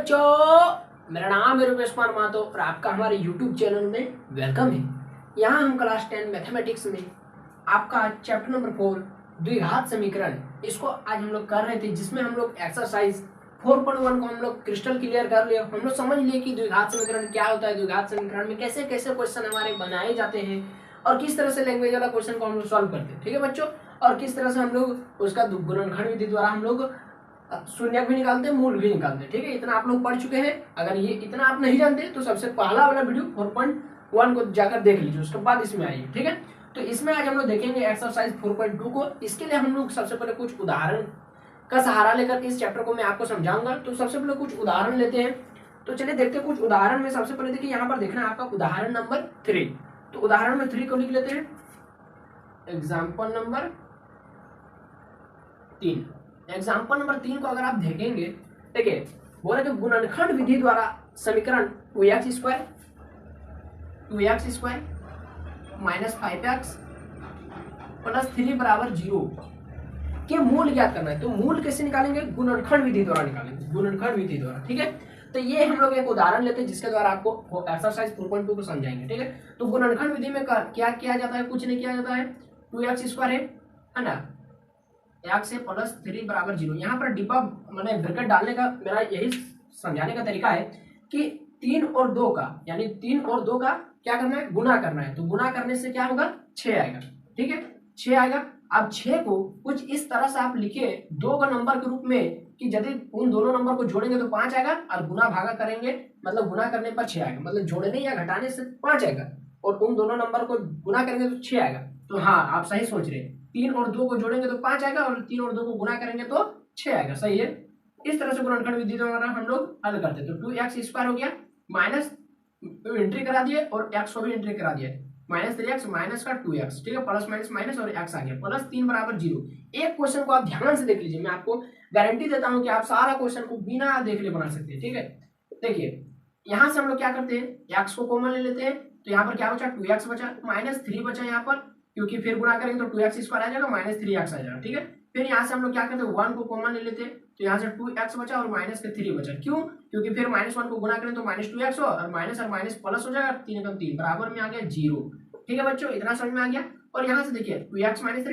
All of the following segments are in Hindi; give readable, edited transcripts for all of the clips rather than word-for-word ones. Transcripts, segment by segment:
बच्चों, मेरा नाम है रुपेश कुमार महतो और आपका हमारे YouTube चैनल में वेलकम है। यहाँ हम क्लास 10 मैथमेटिक्स में आपका चैप्टर नंबर 4 द्विघात समीकरण इसको आज हम लोग कर रहे थे, जिसमें हम लोग एक्सरसाइज 4.1 को हम लोग क्रिस्टल क्लियर कर लिया। हम लोग समझ लिए कि द्विघात समीकरण क्या होता है, द्विघात समीकरण में कैसे कैसे क्वेश्चन हमारे बनाए जाते हैं और किस तरह से लैंग्वेज वाला क्वेश्चन को हम लोग सॉल्व करते हैं। ठीक है बच्चों, और किस तरह से हम लोग उसका गुणनखंड विधि द्वारा हम लोग शून्य भी निकालते हैं, मूल भी निकालते हैं। ठीक है, इतना आप लोग पढ़ चुके हैं। अगर ये इतना आप नहीं जानते तो सबसे पहला वाला वीडियो 4.1 को जाकर देख लीजिए, उसके बाद इसमें आइए। ठीक है, तो इसमें आज हम लोग देखेंगे एक्सरसाइज 4.2 को। इसके लिए हम लोग सबसे पहले कुछ उदाहरण का सहारा लेकर इस चैप्टर को मैं आपको समझाऊंगा। तो सबसे पहले कुछ उदाहरण लेते हैं। तो चलिए देखते हैं कुछ उदाहरण में। सबसे पहले देखिए यहाँ पर देखना है आपका उदाहरण नंबर 3। तो उदाहरण में 3 को लिख लेते हैं, एग्जाम्पल नंबर 3। एग्जाम्पल नंबर 3 को अगर आप देखेंगे, देखिए बोले कि गुणनखंड विधि द्वारा समीकरण 2x square minus 5x plus 3 बराबर 0 के मूल ज्ञात करना है। तो मूल कैसे निकालेंगे? गुणनखंड विधि द्वारा निकालेंगे, गुणनखंड विधि द्वारा। ठीक है, तो ये हम लोग एक उदाहरण लेते हैं जिसके द्वारा आपको एक्सरसाइज 4.2 को समझाएंगे। ठीक है, तो गुणनखंड विधि में क्या किया जाता है? कुछ नहीं किया जाता है। 2x स्क्वायर है ना, x से प्लस 3 बराबर 0। यहाँ पर डिब्बा मैंने ब्रैकेट डालने का मेरा यही समझाने का तरीका है कि 3 और 2 का, यानी 3 और 2 का क्या करना है? गुना करना है। तो गुना करने से क्या होगा? 6 आएगा। ठीक है, 6 आएगा। अब 6 को कुछ इस तरह से आप लिखिए 2 का नंबर के रूप में कि यदि उन दोनों नंबर को जोड़ेंगे तो 5 आएगा, और गुना भागा करेंगे मतलब गुना करने पर 6 आएगा, मतलब जोड़ने या घटाने से 5 आएगा, और उन दोनों नंबर को गुना करेंगे तो 6 आएगा। तो हाँ, आप सही सोच रहे हैं, 3 और 2 को जोड़ेंगे तो 5 आएगा, और 3 और 2 को गुना करेंगे तो 6 आएगा। सही है। इस तरह से गुणनखंड विधि द्वारा हम लोग हल करते हैं। तो 2x स्क्वायर हो गया, माइनस एंट्री करा दिए और x को भी एंट्री करा दिया, माइनस 3x माइनस का 2x। ठीक है, प्लस माइनस माइनस और x आ गया, प्लस 3 बराबर 0। एक क्वेश्चन को आप ध्यान से देख लीजिए, मैं आपको गारंटी देता हूं कि आप सारा क्वेश्चन को बिना देख ले बना सकते हैं। ठीक है, देखिए यहां से हम लोग क्या करते हैं, x को कॉमन ले लेते हैं। तो यहाँ पर क्या बचा? 2x बचा, माइनस 3 बचा यहाँ पर, क्योंकि फिर गुणा करेंगे तो 2x स्क्वायर आ जाएगा, माइनस 3x आ जाएगा। ठीक है, फिर यहाँ से हम लोग क्या करते हैं, 1 को कॉमन ले लेते हैं। तो यहाँ से 2x बचा और माइनस के 3 बचा। क्यों? क्योंकि फिर माइनस 1 को गुणा करें तो माइनस 2x हो, और माइनस प्लस हो जाएगा, 3 का 3 बराबर में आ गया 0। ठीक है बच्चों, इतना समझ में आ गया। और यहाँ से देखिए 2x माइनस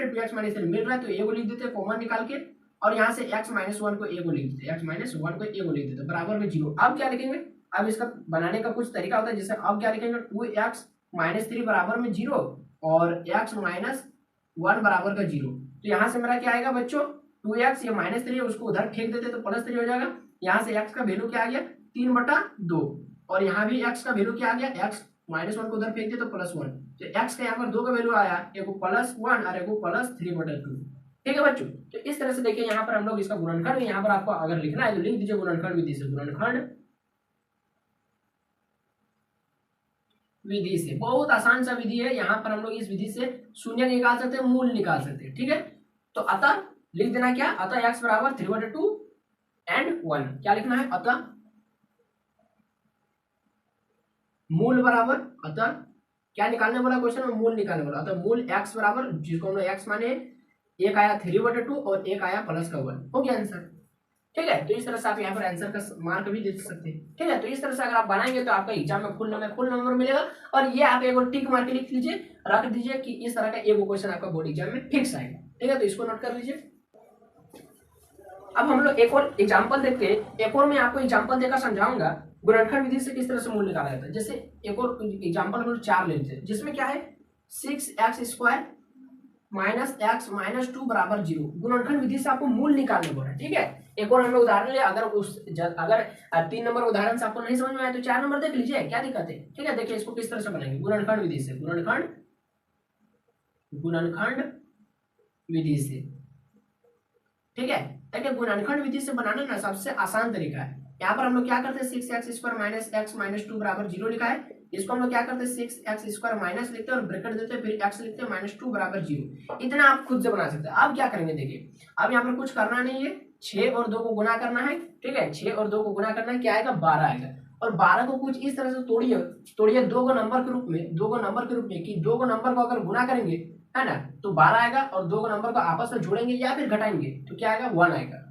3 मिल रहा है, तो a को लिख देते हैं कॉमन निकाल के, और यहाँ से x माइनस 1 को a को लिख देते हैं, x माइनस 1 को a को लिख देते हैं, बराबर में 0। अब क्या लिखेंगे? अब इसका बनाने का कुछ तरीका होता है, जैसे अब क्या लिखेंगे, 2x माइनस 3 बराबर में 0 और x माइनस 1 बराबर का 0। तो यहाँ से मेरा क्या आएगा बच्चों, 2x, ये माइनस 3 है उसको उधर फेंक देते तो प्लस 3 हो जाएगा। यहाँ से x का वैल्यू क्या आ गया? 3/2, और यहाँ भी x का वैल्यू क्या आ गया? x माइनस 1 को उधर फेंक दे तो प्लस 1। तो x का यहाँ पर 2 का वैल्यू आया, एक प्लस 1 और एक प्लस 3/2। ठीक है बच्चों, तो इस तरह से देखिए यहाँ पर हम लोग इसका गुणनखंड, यहाँ पर आपको अगर लिखना है तो लिख दीजिए गुणनखंड विधि से, गुणनखंड विधि से। बहुत आसान सा विधि है। यहाँ पर हम लोग इस विधि से शून्य निकाल सकते हैं, मूल निकाल सकते हैं। ठीक है, तो अतः लिख देना क्या? अतः x बराबर 3/2 एंड 1। क्या लिखना है? अतः मूल बराबर, अतः क्या निकालने वाला क्वेश्चन में? मूल निकालने वाला। अतः मूल x बराबर, जिसको हम लोग x माने, एक आया 3/2 और एक आया प्लस का 1। हो गया आंसर। ठीक है, तो इस तरह से आप यहाँ पर आंसर का मार्क भी दे सकते हैं। ठीक है, तो इस तरह से अगर आप बनाएंगे तो आपका एग्जाम में फुल नंबर मिलेगा। और ये आप एक और टिक मार के लिख लीजिए, रख दीजिए कि इस तरह का एक क्वेश्चन आपका बोर्ड एग्जाम में फिक्स आएगा। ठीक है, तो इसको नोट कर लीजिए। अब हम लोग एक और एग्जाम्पल देखते हैं। एक और मैं आपको एग्जाम्पल देकर समझाऊंगा गुणनखंड विधि से किस तरह से मूल निकाला जाता है। जैसे एक और एग्जाम्पल हम लोग 4 लेते हैं, जिसमें क्या है, 6x square minus x minus 2 बराबर 0। गुणनखंड विधि से आपको मूल निकालने बोला है। ठीक है, एक और हम लोग उदाहरण ले। अगर 3 नंबर उदाहरण से आपको नहीं समझ में आया तो 4 नंबर देख लीजिए, क्या दिक्कत है। ठीक है, देखिए इसको किस तरह से बनाएंगे गुणनखंड विधि से, गुणनखंड विधि से। ठीक है, देखिए गुणनखंड विधि से बनाना ना सबसे आसान तरीका है। यहाँ पर हम लोग क्या करते हैं, 6x square minus x minus 2 बराबर 0 लिखा है। इसको हम लोग क्या करते हैं, 6x स्क्वायर माइनस लिखते हैं और ब्रैकेट देते हैं, फिर x लिखते हैं, माइनस 2 बराबर 0। इतना आप खुद से बना सकते हैं। अब क्या करेंगे, देखिए अब यहाँ पर कुछ करना नहीं है, 6 और 2 को गुना करना है। ठीक है, 6 और 2 को गुना करना है, क्या आएगा? 12 आएगा। और 12 को कुछ इस तरह से तोड़िए 2 को नंबर के रूप में, 2 को नंबर के रूप में, कि 2 को नंबर को अगर गुना करेंगे है ना तो 12 आएगा, और 2 को नंबर को आपस में जोड़ेंगे या फिर घटाएंगे तो क्या आएगा? 1 आएगा।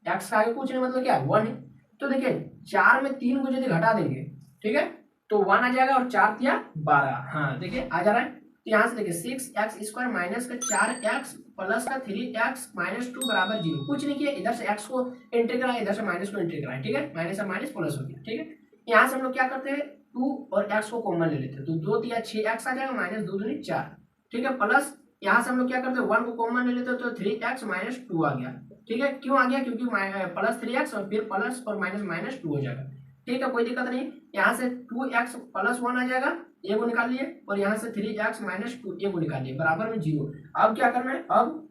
x का आगे कुछ नहीं, मतलब क्या? 1 है। तो देखिए 4 में 3 को यदि घटा देंगे, ठीक है, तो 1 आ जाएगा और 4 तिया 12। हाँ देखिए आ जा रहा है। तो यहाँ से देखिए 6x² माइनस का 4x प्लस का 3x माइनस 2 बराबर 0। कुछ नहीं किया, इधर से x को एंट्री कराए, इधर से माइनस को एंट्री कराए, ठीक है, माइनस और माइनस प्लस हो गया, ठीक है। यहाँ से हम लोग क्या करते हैं, 2 और x को कॉमन ले लेते हैं, तो 2 तिया 6x आ जाएगा माइनस 2 दूनी 4, ठीक है, प्लस यहाँ से हम लोग क्या करते हैं 1 को कॉमन ले लेते हैं, तो 3x माइनस 2 आ गया, ठीक है। क्यों आ गया, क्योंकि प्लस 3x और फिर प्लस और माइनस माइनस 2 हो जाएगा, ठीक है, कोई दिक्कत नहीं। यहाँ से 2x प्लस 1 आ जाएगा, ये को निकाल लिए, और यहाँ से 3x माइनस 2 ये को निकाल लिए, बराबर में 0। अब क्या करना है, अब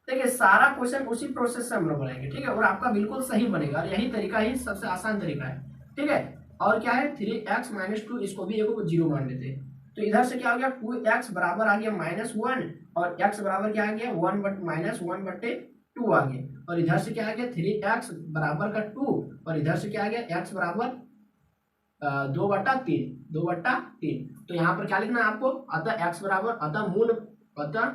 देखिए सारा क्वेश्चन उसी प्रोसेस से हम लोग बनाएंगे, ठीक है, और आपका बिल्कुल सही बनेगा, और यही तरीका ही सबसे आसान तरीका है, ठीक है। और क्या है 3x माइनस 2, इसको भी एक को 0 मान लेते हैं। तो इधर से क्या हो गया 2x बराबर आ गया -1, और x बराबर क्या आ गया 1 बट -1/2 आ गया, और इधर से क्या आ गया 3x बराबर का 2, और इधर से क्या आ गया x बराबर 2/3। तो यहाँ पर क्या लिखना है आपको, अतः x बराबर, अतः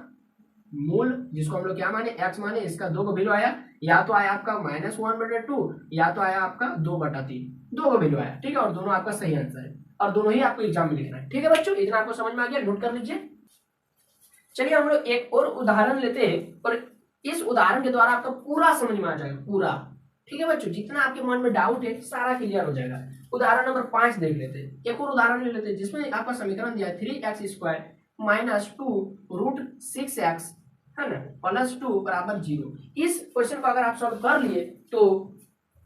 मूल जिसको हम लोग क्या माने x माने, इसका 2 का वैल्यू आया, या तो आया आपका -1/2 या तो आया आपका 2/3, 2 का वैल्यू आया, ठीक है, और दोनों आपका सही आंसर है, और दोनों ही आपको एग्जाम में लिखना है, ठीक है बच्चों। इतना आपको समझ में आ गया, नोट कर लीजिए। चलिए हम लोग एक और उदाहरण लेते हैं, और इस उदाहरण के द्वारा आपका पूरा समझ में आ जाएगा, पूरा, ठीक है बच्चों, जितना आपके मन में डाउट है सारा क्लियर हो जाएगा। उदाहरण नंबर 5 देख लेते हैं, एक और उदाहरण ले लेते हैं, जिसमें आपका समीकरण दिया है 3x² माइनस 2√6x, है ना, प्लस 2 बराबर 0। इस क्वेश्चन को अगर आप सॉल्व कर लिए तो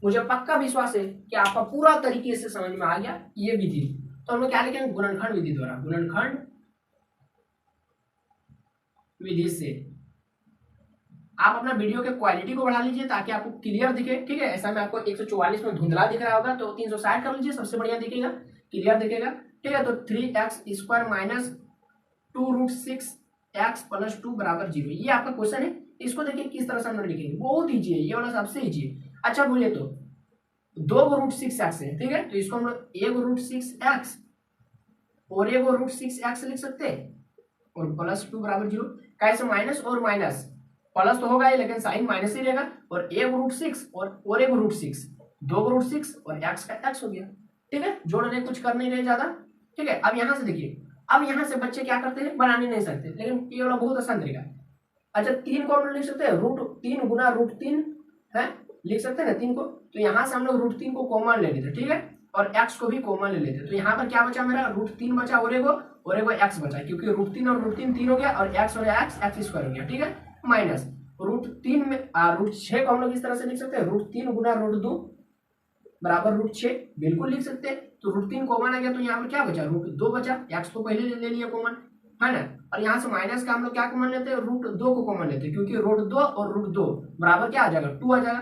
मुझे पक्का विश्वास है कि आपका पूरा तरीके से समझ में आ गया ये विधि। तो हम लोग क्या लिखेंगे, गुणनखंड विधि द्वारा, गुणनखंड विधि से। आप अपना वीडियो के क्वालिटी को बढ़ा लीजिए ताकि आपको क्लियर दिखे, ठीक है। ऐसा में आपको 144 में धुंधला दिख रहा होगा, तो 360 कर लीजिए, सबसे बढ़िया दिखेगा, क्लियर दिखेगा, ठीक है। तो 3x² माइनस 2√6x प्लस 2 बराबर 0, ये आपका क्वेश्चन है। इसको देखिए किस तरह से हम लोग लिखेंगे, बहुत ईजी है, ये वाला सबसे ईजी है। अच्छा बोलिए तो 2√6x है, ठीक है, तो इसको हम लोग 1√6x और 1√6x लिख सकते हैं, और प्लस 2 बराबर 0। कैसे, माइनस और माइनस प्लस तो होगा ही, लेकिन साइन माइनस ही रहेगा, और 1√6 और 1√6, 2√6 और x का x हो गया, ठीक है, जोड़ने कुछ कर नहीं रहे ज्यादा, ठीक है। अब यहाँ से देखिए, अब यहाँ से बच्चे क्या करते हैं, बनाने नहीं सकते, लेकिन ये वाला बहुत आसान तरीका है। अच्छा 3 को हम लोग लिख सकते हैं, √3 गुना √3 है, लिख सकते हैं ना 3 को, तो यहाँ से हम लोग √3 को कॉमन ले लेते, ठीक है, और x को भी कॉमन ले लेते। तो यहाँ पर क्या बचा मेरा, √3 बचा और एगो x बचा, क्योंकि √3 और √3 3 हो गया, और x और x² हो गया, ठीक है, माइनस √3 में √6 को हम लोग इस तरह से लिख सकते हैं, √3 गुना √2 बराबर √6, बिल्कुल लिख सकते हैं। तो √3 कॉमन आ गया, तो यहाँ पर क्या बचा, √2 बचा, x तो पहले ले लिया कॉमन, है ना, और यहाँ से माइनस का हम लोग क्या कॉमन लेते हैं, √2 को कॉमन लेते हैं, क्योंकि √2 और √2 बराबर क्या आ जाएगा, 2 आ जाएगा,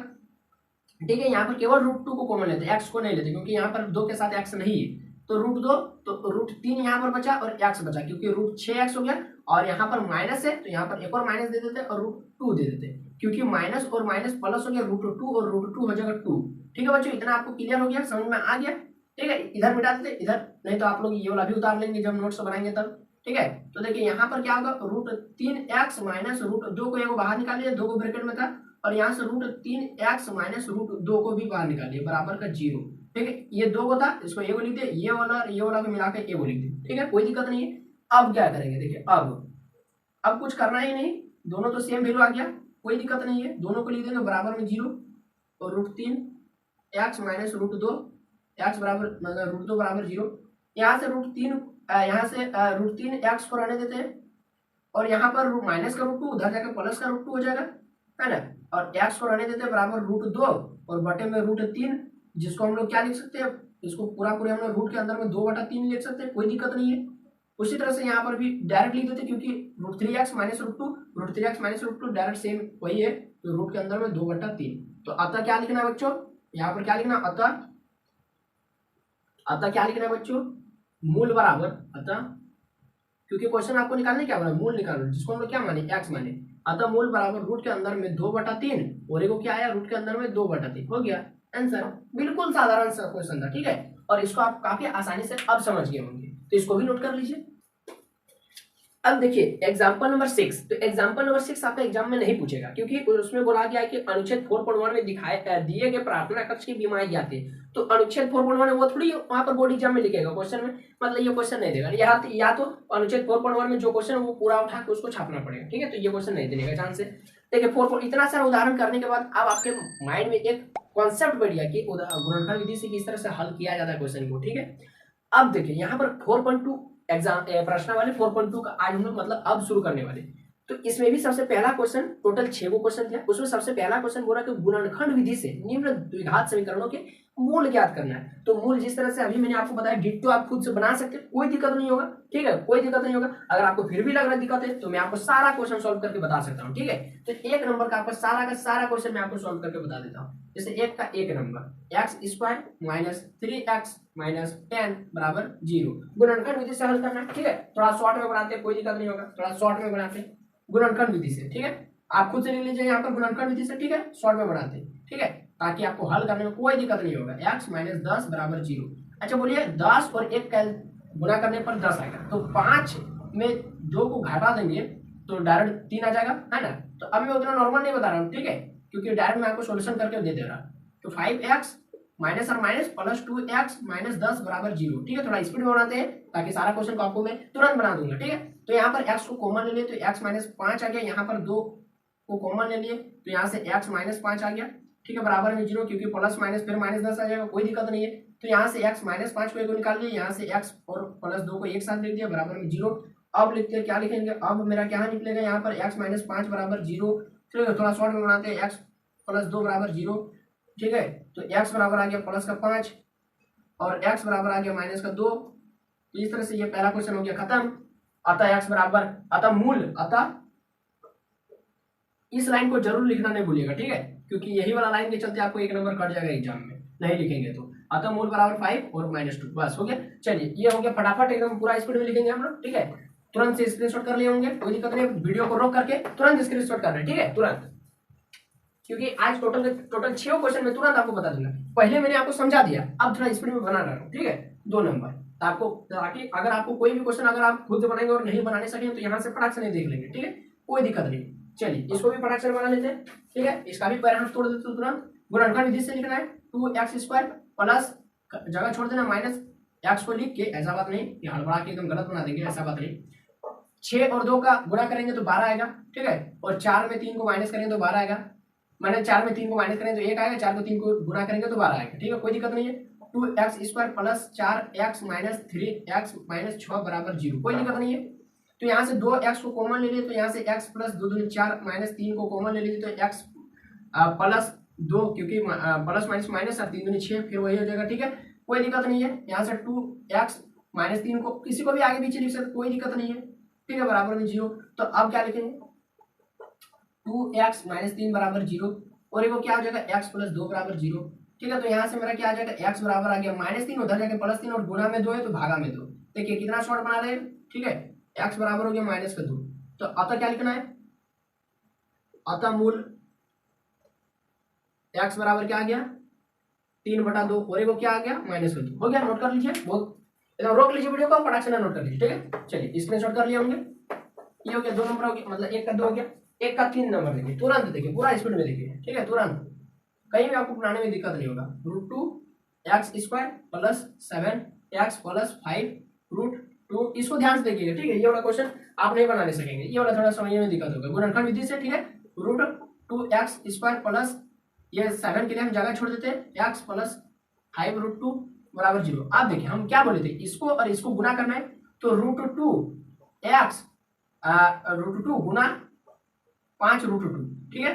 ठीक है। यहाँ पर केवल √2 को कॉमन लेते हैं, x को नहीं लेते, क्योंकि यहाँ पर 2 के साथ x नहीं है, तो √2, तो √3 यहाँ पर बचा और x बचा, क्योंकि √6x हो गया, और यहाँ पर माइनस है तो यहाँ पर एक और माइनस दे देते और √2 दे देते, क्योंकि माइनस और माइनस प्लस हो गया, √2 और √2 हो जाएगा 2, ठीक है बच्चों। इतना आपको क्लियर हो गया, समझ में आ गया, ठीक है। इधर मिटा देते, इधर नहीं तो आप लोग ये वाला भी उतार लेंगे जब नोट्स बनाएंगे तब, ठीक है। तो देखिए यहाँ पर क्या होगा, √3x माइनस √2 को एगो बाहर निकालिए, 2 को ब्रैकेट में था, और यहाँ से √3x माइनस √2 को भी बाहर निकालिए, बराबर का 0, ठीक है। ये 2 को था, इसको एगो लिख दे, ये वाला को मिलाकर एगो लिख दे, ठीक है, कोई दिक्कत नहीं है। अब क्या करेंगे, देखिए अब कुछ करना ही नहीं, दोनों तो सेम वैल्यू आ गया, कोई दिक्कत नहीं है, दोनों को लिख देंगे बराबर में 0, और √3x माइनस √2 x बराबर √2 बराबर 0। यहाँ से √3x को रहने देते हैं, और यहाँ पर माइनस का √2 उधर जाकर प्लस का √2 हो जाएगा, है ना, और x को रहने देते हैं बराबर √2 और बटे में √3, जिसको हम लोग क्या लिख सकते हैं, इसको पूरा हम लोग रूट के अंदर में 2/3 लिख सकते हैं, कोई दिक्कत नहीं है। उसी तरह से यहाँ पर भी डायरेक्ट लिख देते, क्योंकि √3x माइनस √2 डायरेक्ट सेम वही है, तो रूट के अंदर में 2/3। तो अतः क्या लिखना है बच्चों, यहाँ पर क्या लिखना, अतः क्या लिखना है बच्चों, मूल बराबर, अतः क्योंकि क्वेश्चन आपको निकालने क्या बोला, मूल निकालना, जिसको हम लोग क्या माने, x माने, अतः मूल बराबर रूट के अंदर में 2/3, और एगो क्या आया, रूट के अंदर में 2/3, हो गया आंसर। बिल्कुल साधारण सा क्वेश्चन था, ठीक है, और इसको आप काफी आसानी से अब समझ गए होंगे, तो इसको भी नोट कर लीजिए। अब देखिए एग्जाम्पल नंबर 6, तो एग्जाम्पल नंबर 6 आपका एग्जाम में नहीं पूछेगा क्योंकि उसमें बोला गया है कि अनुच्छेद 4.1 में दिखाए दिए गए प्रार्थना कक्ष की बीमारी आती है, तो अनुच्छेद 4.1 है वो थोड़ी वहां पर बोर्ड एग्जाम में लिखेगा क्वेश्चन में, मतलब ये क्वेश्चन नहीं देगा, या तो अनुच्छेद 4.1 में जो क्वेश्चन है वो पूरा उठा के उसको छापना पड़ेगा, ठीक है, तो ये क्वेश्चन नहीं देगा चांस से। देखिए 4 इतना सारा उदाहरण करने के बाद अब आपके माइंड में एक कॉन्सेप्ट बढ़ गया कि गुणनखंड विधि से किस तरह से हल किया जाता है क्वेश्चन को, ठीक है। अब देखिए यहाँ पर 4.2 एग्जाम प्रश्न वाले 4.2 का आज हम लोग मतलब अब शुरू करने वाले, तो इसमें भी सबसे पहला क्वेश्चन, टोटल 6 को क्वेश्चन दिया, उसमें सबसे पहला क्वेश्चन बोला कि गुणनखंड विधि से निम्न द्विघात समीकरणों के मूल ज्ञात करना है। तो मूल जिस तरह से अभी मैंने आपको बताया डिट्टो आप खुद से बना सकते हैं, कोई दिक्कत नहीं होगा, ठीक है, कोई दिक्कत नहीं होगा। अगर आपको फिर भी लग रहा है दिक्कत है तो मैं आपको सारा क्वेश्चन सॉल्व करके बता सकता हूँ, ठीक है। तो 1 नंबर का आपका सारा का सारा क्वेश्चन मैं आपको सॉल्व करके बता देता हूँ। जैसे 1 का 1 number x² minus 3x minus 10 बराबर 0, गुणनखंड विधि से हल करना है, ठीक है। थोड़ा शॉर्ट में बनाते हैं, कोई दिक्कत नहीं होगा, थोड़ा शॉर्ट में बनाते हैं गुणनखंड विधि से, ठीक है। आप खुद से लिख लीजिए यहाँ पर गुणनखंड विधि से, ठीक है, शॉर्ट में बनाते हैं, ठीक है, ताकि आपको हल करने में कोई दिक्कत नहीं होगा। x माइनस 10 बराबर 0। अच्छा बोलिए 10 और 1 का गुणा करने पर 10 आएगा, तो 5 में 2 को घटा देंगे तो डायरेक्ट 3 आ जाएगा, है ना। तो अब मैं उतना नॉर्मल नहीं बता रहा हूँ, ठीक है, क्योंकि डायरेक्ट मैं आपको सोल्यूशन करके दे रहा। तो 5x माइनस और माइनस प्लस 2x माइनस 10 बराबर 0, ठीक है। थोड़ा स्पीड में बनाते हैं ताकि सारा क्वेश्चन को आपको मैं तुरंत बना दूंगा, ठीक है। तो यहाँ पर x को कॉमन ले लिए तो x माइनस 5 आ गया, यहाँ पर 2 को कॉमन ले लिए तो यहाँ से x माइनस 5 आ गया, ठीक है, बराबर में 0, क्योंकि प्लस माइनस फिर माइनस 10 आ जाएगा, कोई दिक्कत नहीं है। तो यहाँ से x माइनस 5 को एक निकाल लिया, यहाँ से x और प्लस 2 को एक साथ लिख दिया, बराबर में 0। अब लिखते हैं क्या लिखेंगे, अब मेरा क्या निकलेगा यहाँ पर x माइनस 5 बराबर 0, ठीक है, थोड़ा शॉर्ट में बनाते हैं, x प्लस 2 बराबर 0, ठीक है। तो x बराबर आ गया प्लस का 5 और x बराबर आ गया माइनस का 2। तो इस तरह से ये पहला क्वेश्चन हो गया खत्म। अतः x बराबर, अतः मूल, अतः इस लाइन को जरूर लिखना नहीं भूलिएगा, ठीक है, क्योंकि यही वाला लाइन के चलते आपको 1 नंबर कट जाएगा एग्जाम में, नहीं लिखेंगे तो। अतः मूल बराबर 5 और माइनस 2, बस हो गया। चलिए ये हो गया, फटाफट एकदम पूरा स्पीड में लिखेंगे हम लोग, ठीक है। तुरंत से स्क्रीनशॉट कर लिए होंगे, कोई दिक्कत नहीं, वीडियो को रोक करके तुरंत स्क्रीनशॉट कर रहे हैं, ठीक है, तुरंत, क्योंकि आज टोटल 6 क्वेश्चन में तुरंत आपको बता दूंगा। पहले मैंने आपको समझा दिया, अब थोड़ा स्पीड में बना रहा हूँ, ठीक है, 2 नंबर, आपको ताकि अगर आपको कोई भी क्वेश्चन अगर आप खुद बनाएंगे और नहीं बनाने सकेंगे तो यहाँ से फटाक से नहीं देख लेंगे, ठीक है, कोई दिक्कत नहीं। चलिए इसको भी फटाक से बना लेते हैं, ठीक है, इसका भी पैराग्राफ तोड़ देते हैं तुरंत। गुणनखंड विधि से लिखना है 2x² प्लस जगह छोड़ देना माइनस x को लिख के, ऐसा बात नहीं कि हड़बड़ा के एकदम गलत बना देंगे, ऐसा बात नहीं। 6 और 2 का गुणा करेंगे तो 12 आएगा, ठीक है, और 4 में 3 को माइनस करेंगे तो 12 आएगा, मैंने 4 में 3 को माइनस करेंगे तो 1 आएगा, 4 को 3 को गुणा करेंगे तो 12 आएगा, ठीक है, कोई दिक्कत नहीं है। 2x² plus 4x minus 3x minus 6 बराबर 0, कोई दिक्कत नहीं है। तो यहाँ से 2x को कॉमन ले लिए तो यहाँ से x प्लस 2 दूनी 4 माइनस 3 को कॉमन ले लीजिए तो x प्लस 2, क्योंकि प्लस माइनस माइनस और 3 दूनी 6, फिर वही हो जाएगा, ठीक है, कोई दिक्कत नहीं है। यहाँ से 2x माइनस 3 को किसी को भी आगे पीछे लिख सकते, कोई दिक्कत नहीं है, ठीक है, बराबर में 0। तो अब क्या लिखेंगे, 2x माइनस 3 बराबर 0 और एक क्या हो जाएगा x प्लस 2 बराबर 0, ठीक है। तो यहाँ से मेरा क्या आ जाएगा, x बराबर आ गया माइनस 3, उधर जाके प्लस 3 और गुणा में 2 है तो भागा में 2। देखिए कितना शॉर्ट बना रहे हैं, ठीक है, x बराबर हो गया माइनस का 2। तो अतः क्या लिखना है, अतः मूल x बराबर क्या आ गया 3/2 और एक क्या आ गया माइनस का 2, हो गया। नोट कर लीजिए, बहुत एकदम रोक लीजिए वीडियो को, फटाक से नोट कर लीजिए, ठीक है। चलिए स्क्रीनशॉट कर लिए होंगे, ये हो गया 2 नंबर हो गया, मतलब 1 का 2 हो गया, 1 का 3 नंबर देखिए, तुरंत देखिए, पूरा स्पीड में देखिए, ठीक है, तुरंत, कहीं भी आपको बनाने में दिक्कत नहीं होगा। √2x² प्लस 7x प्लस 5 √2, इसको ध्यान से देखिएगा, ठीक है, ये वाला क्वेश्चन आप नहीं बनाने सकेंगे, ये वाला थोड़ा समझने में दिक्कत होगा। गुणनखंड विधि से, ठीक है, √2x² प्लस ये 7 के लिए हम जगह छोड़ देते हैं x प्लस 5 √2 बराबर 0। अब देखिए हम क्या बोले थे, इसको और इसको गुना करना है तो √2x √2 गुना 5 √2, ठीक है,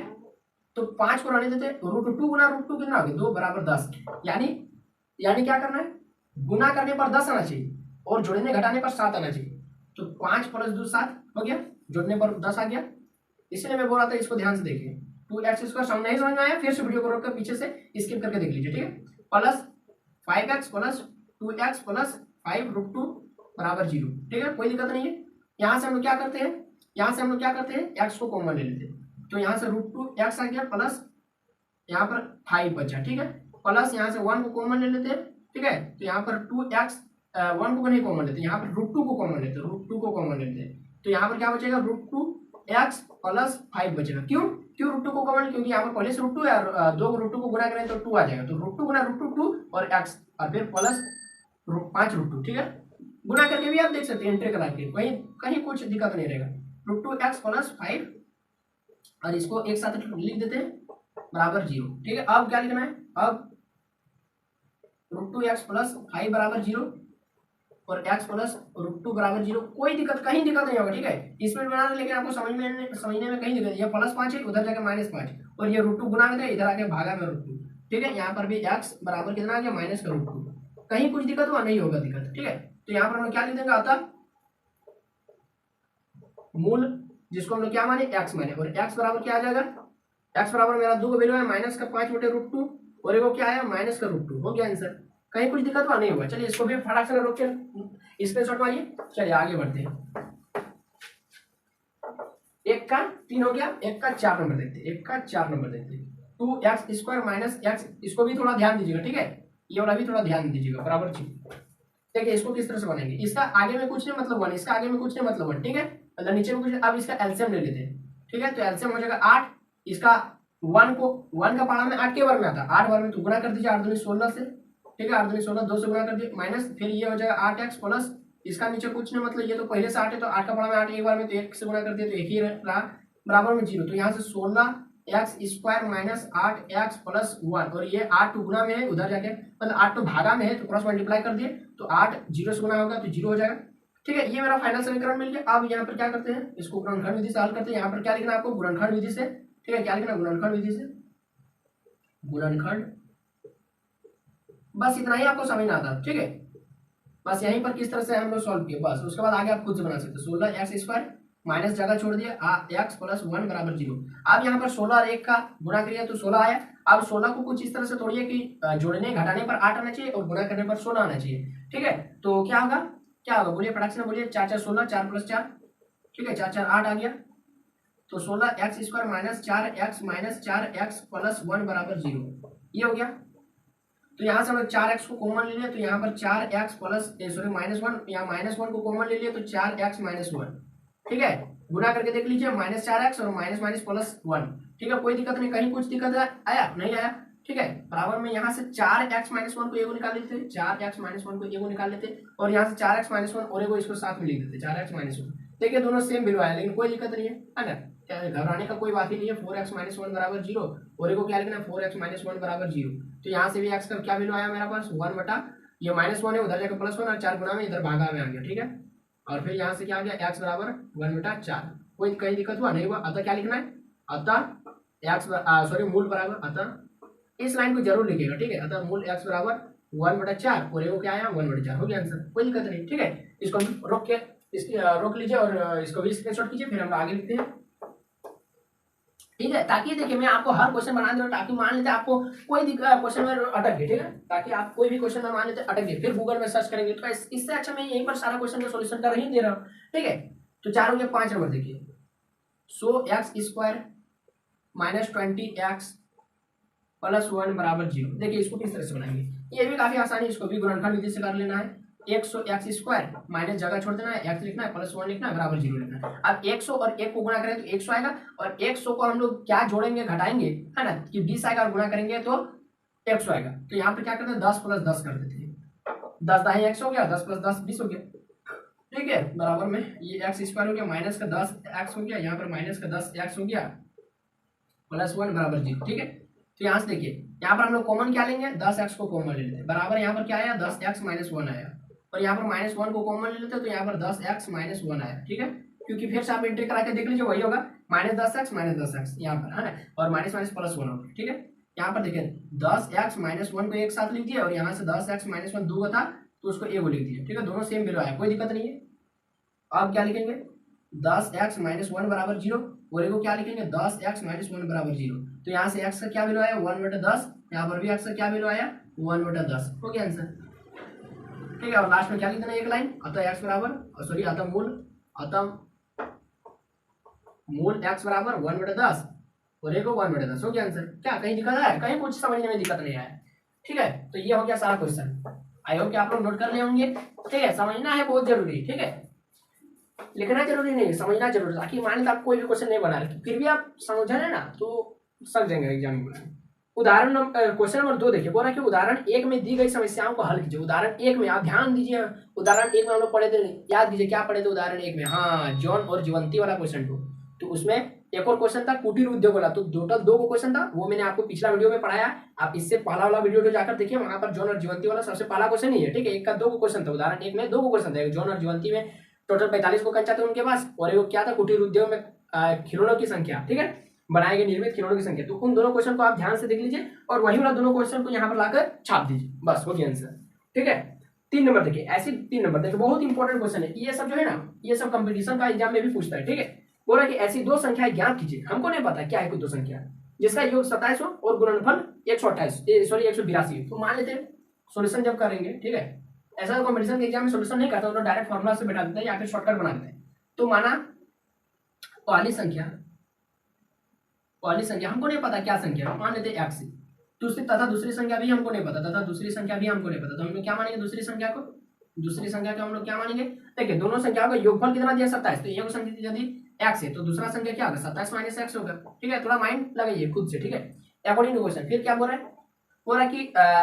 तो 5 को रहने देते, √2 गुना √2 कितना हो गया 2 बराबर 10, यानी क्या करना है, गुना करने पर 10 आना चाहिए और जोड़ने घटाने पर 7 आना चाहिए। तो 5 प्लस 2 7 हो गया, जोड़ने पर 10 आ गया, इसलिए मैं बोल रहा था इसको ध्यान से देखिए। 2x² समझ नहीं समझ में आया, फिर से वीडियो को रोककर पीछे से स्किप करके देख लीजिए, ठीक है, plus 5x plus 2x plus 5 √2 बराबर 0, ठीक है, कोई दिक्कत नहीं है। यहाँ से हम लोग क्या करते हैं, x को कॉमन ले लेते हैं, तो यहाँ से √2x आ गया प्लस यहाँ पर 5 बचा, ठीक है, प्लस यहाँ से 1 को कॉमन ले लेते हैं, ठीक है, तो यहाँ पर 2x 1 को नहीं कॉमन लेते, यहाँ पर √2 को कॉमन लेते हैं, √2 को कॉमन लेते हैं, तो यहाँ पर क्या बचेगा √2 x प्लस 5 बचेगा। क्यों क्यों √2 को कॉमन, क्योंकि यहाँ पर पहले से √2 है और दो √2 को गुना करें तो 2 आ जाएगा, तो √2 गुना √2 2 और x और फिर प्लस 5 √2, ठीक है। गुना करके भी आप देख सकते हैं इंटर करा के, कहीं कहीं कुछ दिक्कत नहीं रहेगा। √2x प्लस 5 और इसको एक साथ लिख देते हैं बराबर 0, ठीक है। अब क्या लिखना है, अब √2x प्लस 5 बराबर 0 और x प्लस √2 बराबर 0, कोई दिक्कत कहीं दिक्कत नहीं होगा, ठीक है। इसमें बना रहे लेकिन आपको समझने में कहीं दिक्कत, ये प्लस 5 है उधर जाके -5 और ये √2 गुना में इधर आके भागा में √2, ठीक है। यहाँ पर भी x बराबर कितना आ गया -√2, कहीं कुछ दिक्कत हुआ नहीं होगा दिक्कत, ठीक है। तो यहाँ पर हम क्या लिख देंगे, अतः मूल जिसको हम लोग क्या माने x माने, और x बराबर क्या आ जाएगा, x बराबर मेरा 2 का वैल्यू है -5/√2 और एक क्या है -√2, हो गया आंसर, कहीं कुछ दिक्कत हुआ नहीं होगा। चलिए इसको भी फटाक से रोक के स्क्रीनशॉट मारिए, चलिए आगे बढ़ते हैं। 1 का 3 हो गया, 1 का 4 नंबर देखते हैं, 1 का 4 नंबर देखते हैं। 2x² माइनस x, इसको भी थोड़ा ध्यान दीजिएगा, ठीक है, ये वाला भी थोड़ा ध्यान दीजिएगा बराबर जी। देखिए इसको किस तरह से बनाएंगे, इसका आगे में कुछ नहीं मतलब 1, इसका आगे में कुछ नहीं मतलब 1, ठीक है, मतलब नीचे में कुछ। अब इसका एलसीएम ले लेते हैं, ठीक है, तो एलसीएम हो जाएगा 8, इसका 1 को 1 का पारा में 8 के वर्ग में आता है, 8 वर्ग में तो गुना कर दीजिए 8 दूनी 16 से, ठीक है, 8 दूनी 16 2 से गुना कर दिए माइनस, फिर ये हो जाएगा 8x प्लस इसका नीचे कुछ नहीं मतलब ये तो पहले से 8 है तो 8 का पारा में 8 एक बार में तो 1 से गुना कर दिए तो 1 ही रहा बराबर में 0, तो यहाँ से 16x² माइनस 8x प्लस 1 और ये 8 तो गुना में है उधर जाके मतलब 8 तो भागा में है तो क्रॉस मल्टीप्लाई कर दिए तो 8 0 से गुना होगा तो 0 हो जाएगा, ठीक है। ये मेरा फाइनल समीकरण मिल गया। अब यहाँ पर क्या करते हैं, इसको गुणनखंड विधि से हल करते हैं। यहाँ पर क्या लिखना है आपको, गुणनखंड विधि से, ठीक है, क्या लिखना, गुणनखंड विधि से, गुणनखंड, बस इतना ही आपको समझना आता, ठीक है। बस यहीं पर किस तरह से हम लोग सॉल्व किए, बस उसके बाद आगे आप खुद से बना सकते हैं। 16x² माइनस जगह छोड़ दिया x प्लस 1 बराबर 0। अब यहाँ पर 16 और 1 का गुणा करिए तो 16 आया। अब 16 को कुछ इस तरह से तोड़िए कि जोड़ने घटाने पर 8 आना चाहिए और गुणा करने पर 16 आना चाहिए, ठीक है। तो क्या होगा, क्या होगा बोलिए फटाक से बोलिए, 4 4 16, 4 प्लस 4, ठीक है, 4 4 8 आ गया। तो 16x² minus 4x minus 4x plus 1 बराबर 0, ये हो गया। तो यहाँ से हम लोग 4x को कॉमन ले लिया तो यहाँ पर 4x प्लस -1, यहाँ -1 को कॉमन ले लिया तो 4x माइनस 1, ठीक है। गुना करके देख लीजिए -4x और माइनस प्लस 1, ठीक है, कोई दिक्कत नहीं, कहीं कुछ दिक्कत आया नहीं आया, ठीक है। बराबर में यहाँ से 4x माइनस 1 को एगो निकाल लेते, 4x माइनस 1 को एगो निकाल लेते और यहाँ से 4x माइनस 1 और एगो इसको साथ में लिख देते, 4x माइनस 1। देखिए दोनों सेम वैल्यू आया लेकिन कोई दिक्कत नहीं है ना, घबराने का कोई बात ही नहीं है। 4x माइनस 1 बराबर 0 और एगो क्या लिखना, 4x माइनस 1 बराबर 0। तो यहाँ से भी x का क्या वैल्यू आया मेरे पास 1 बटा ये -1 है उधर जाकर +1 और 4 गुना में इधर भागा में आ गया, ठीक है। और फिर यहाँ से क्या आ गया x बराबर 1 बटा 4, कोई कहीं दिक्कत हुआ नहीं हुआ। अतः क्या लिखना है, अतः x मूल बराबर, अतः इस लाइन को जरूर लिखिएगा, ठीक है। अतः मूल x बराबर 1 बटा 4 और एगो क्या आया 1 बटा 4, हो गया आंसर, कोई दिक्कत नहीं, ठीक है। इसको रोक के रोक लीजिए और इसको भी स्क्रीनशॉट कीजिए, फिर हम आगे लिखते हैं, ठीक है। ताकि देखिए मैं आपको हर क्वेश्चन बना दूं ताकि मान लेते आपको कोई क्वेश्चन में अटक गए, ठीक है, ताकि आप कोई भी क्वेश्चन में मान लेते अटक गए फिर गूगल में सर्च करेंगे तो इससे अच्छा मैं यहीं पर सारा क्वेश्चन का सॉल्यूशन कर ही दे रहा हूँ, ठीक है। तो 4 हो गया, 5 नंबर देखिए, सो x² माइनस 20x प्लस 1 बराबर 0। देखिए इसको किस तरह से बनाएंगे, ये भी काफी आसानी, इसको भी गुणनखंड विधि से कर लेना है। 100x² माइनस जगह छोड़ देना है, x लिखना है प्लस 1 लिखना है बराबर 0 लिखना है। अब 100 और 1 को गुणा करें तो 100 आएगा और 100 को हम लोग क्या जोड़ेंगे घटाएंगे, है ना, कि 20 आएगा और गुणा करेंगे तो 100 आएगा। तो यहाँ पे क्या करते हैं 10 प्लस 10 कर देते हैं, 10 दाएं 100 हो गया, 10 प्लस 10 20 हो गया, ठीक है। बराबर में ये x² हो गया माइनस का 10x हो गया, यहाँ पर माइनस का 10x हो गया प्लस 1 बराबर 0, ठीक है। तो यहाँ से देखिए यहाँ पर हम लोग कॉमन क्या लेंगे, 10x को कॉमन ले लेते हैं, बराबर यहाँ पर क्या आया 10x माइनस 1 आया और यहाँ पर -1 को कॉमन ले लेते हैं तो यहाँ पर 10x माइनस 1 आया, ठीक है। क्योंकि फिर से आप एंट्री करा के देख लीजिए वही होगा -10x माइनस 10x यहाँ पर, है ना, और माइनस प्लस 1 होगा, ठीक है। यहाँ पर देखिए 10x माइनस 1 को एक साथ लिख दिया और यहाँ से 10x माइनस 1 2 था तो उसको एगो लिख दिया, ठीक है, दोनों सेम वैल्यू आया, कोई दिक्कत नहीं है। अब क्या लिखेंगे 10x माइनस 1 बराबर 0 और एगो क्या लिखेंगे 10x माइनस 1 बराबर 0। तो यहाँ से x का क्या वैल्यू आया 1 बटा 10, यहाँ पर भी x का क्या वैल्यू आया 1 बटा 10, हो गया आंसर, ठीक है। और लास्ट में क्या लिख देना एक लाइन, अतः x बराबर सॉरी अतः मूल x बराबर 1 बटा 10 और एगो 1 बटा 10, हो गया आंसर। क्या कहीं दिक्कत है, कहीं कुछ समझने में दिक्कत नहीं आया, ठीक है। तो ये हो गया सारा क्वेश्चन, आई होप कि आप लोग नोट कर ले होंगे, ठीक है, समझना है बहुत जरूरी, ठीक है। लिखना जरूरी नहीं है, समझना जरूरी है, ताकि मान लो आप कोई भी क्वेश्चन नहीं बना रहे फिर भी आप समझ रहे ना तो सक जाएंगे एग्जाम में। उदाहरण क्वेश्चन नंबर 2 देखिए, बोला कि उदाहरण 1 में दी गई समस्याओं को हल कीजिए। उदाहरण 1 में आप ध्यान दीजिए, उदाहरण 1 में हम लोग पढ़े थे, याद कीजिए क्या पढ़े थे उदाहरण 1 में, हाँ जॉन और जीवंती वाला क्वेश्चन तो उसमें एक और क्वेश्चन था कुटीर उद्योग वाला, तो टोटल 2 क्वेश्चन था, वो मैंने आपको पिछला वीडियो में पढ़ाया, आप इससे पहला वाला वीडियो जाकर देखिए, वहां पर जॉन और जीवंती वाला सबसे पहला क्वेश्चन ही है, ठीक है। एक का 2 क्वेश्चन था, उदाहरण 1 में 2 क्वेश्चन था, जॉन और जीवंती में टोटल 45 को कंचा थे उनके पास, और वो क्या था कुटीर उद्योग में खिलौनों की संख्या, ठीक है, बनाए गए निर्मित खिलौनों की संख्या। तो उन दोनों क्वेश्चन को आप ध्यान से देख लीजिए और वही वाला दोनों क्वेश्चन को यहाँ पर लाकर छाप दीजिए, बस हो गया आंसर, ठीक है। 3 नंबर देखिए, ऐसे 3 नंबर देखिए, बहुत इंपॉर्टेंट क्वेश्चन है ये सब, जो है ना ये सब कंपटीशन का एग्जाम में भी पूछता है, ठीक है। बोला कि ऐसी 2 संख्याएं ज्ञात कीजिए, हमको नहीं पता क्या है कोई 2 संख्या जिसका योग 27 हो और गुणनफल 128 सॉरी 182, तो मान लेते हैं सोल्यूशन जब करेंगे, ठीक है। ऐसा कंपटीशन के एग्जाम में सोल्यूशन नहीं करता, तो डायरेक्ट फॉर्मूला से बैठा देते हैं या फिर शॉर्टकट बना देते हैं। तो माना पहली संख्या हमको नहीं पता क्या संख्या है, मान लेते हैं x, दूसरी संख्या भी हमको नहीं पता, तो हम क्या मानेंगे दूसरी संख्या को हम लोग क्या मानेंगे, देखिए दोनों संख्याओं का योगफल कितना दिया 27, तो एक संख्या यदि x है तो दूसरा संख्या क्या होगा 27 माइनस x होगा, ठीक है। थोड़ा माइंड लगाइए खुद से, ठीक है। अकॉर्डिंग टू क्वेश्चन फिर क्या बोल रहा है,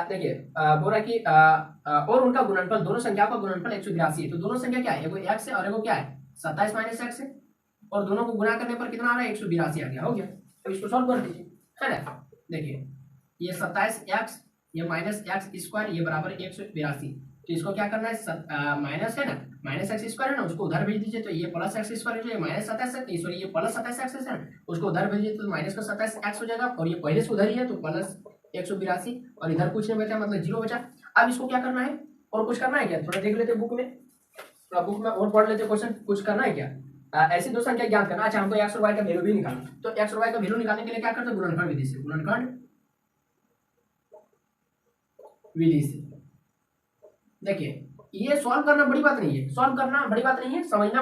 देखिए बोल रहा है कि और उनका गुणनफल, दोनों संख्याओं का गुणनफल 182 है, तो दोनों संख्या क्या है, एगो x है और एगो क्या है 27 माइनस x है, और दोनों को गुणा करने पर कितना आ रहा है 182 आ गया, हो गया। तो इसको सॉल्व कर दीजिए, है ना। देखिए ये 27x ये माइनस एक्स स्क्वायर ये बराबर 182, तो इसको क्या करना है माइनस है ना, माइनस एक्स स्क्वायर है ना, उसको उधर भेज दीजिए, तो ये प्लस एक्स स्क्वायर है, माइनस 27 सॉरी ये प्लस 27x है ना, उसको उधर भेज दीजिए तो माइनस का 27x हो जाएगा, और ये पहले से उधर ही है तो प्लस 182, और इधर कुछ नहीं बचा मतलब 0 बचा। अब इसको क्या करना है, और कुछ करना है क्या, थोड़ा देख लेते बुक में, थोड़ा बुक में और पढ़ लेते क्वेश्चन, कुछ करना है क्या, ऐसी 2 संख्या ज्ञात करना। अच्छा हमको x और y का वैल्यू भी निकालना, तो x और y का वैल्यू निकालने के लिए क्या करते हैं गुणनखंड विधि से, देखिए ये सॉल्व करना बड़ी बात नहीं है, समझना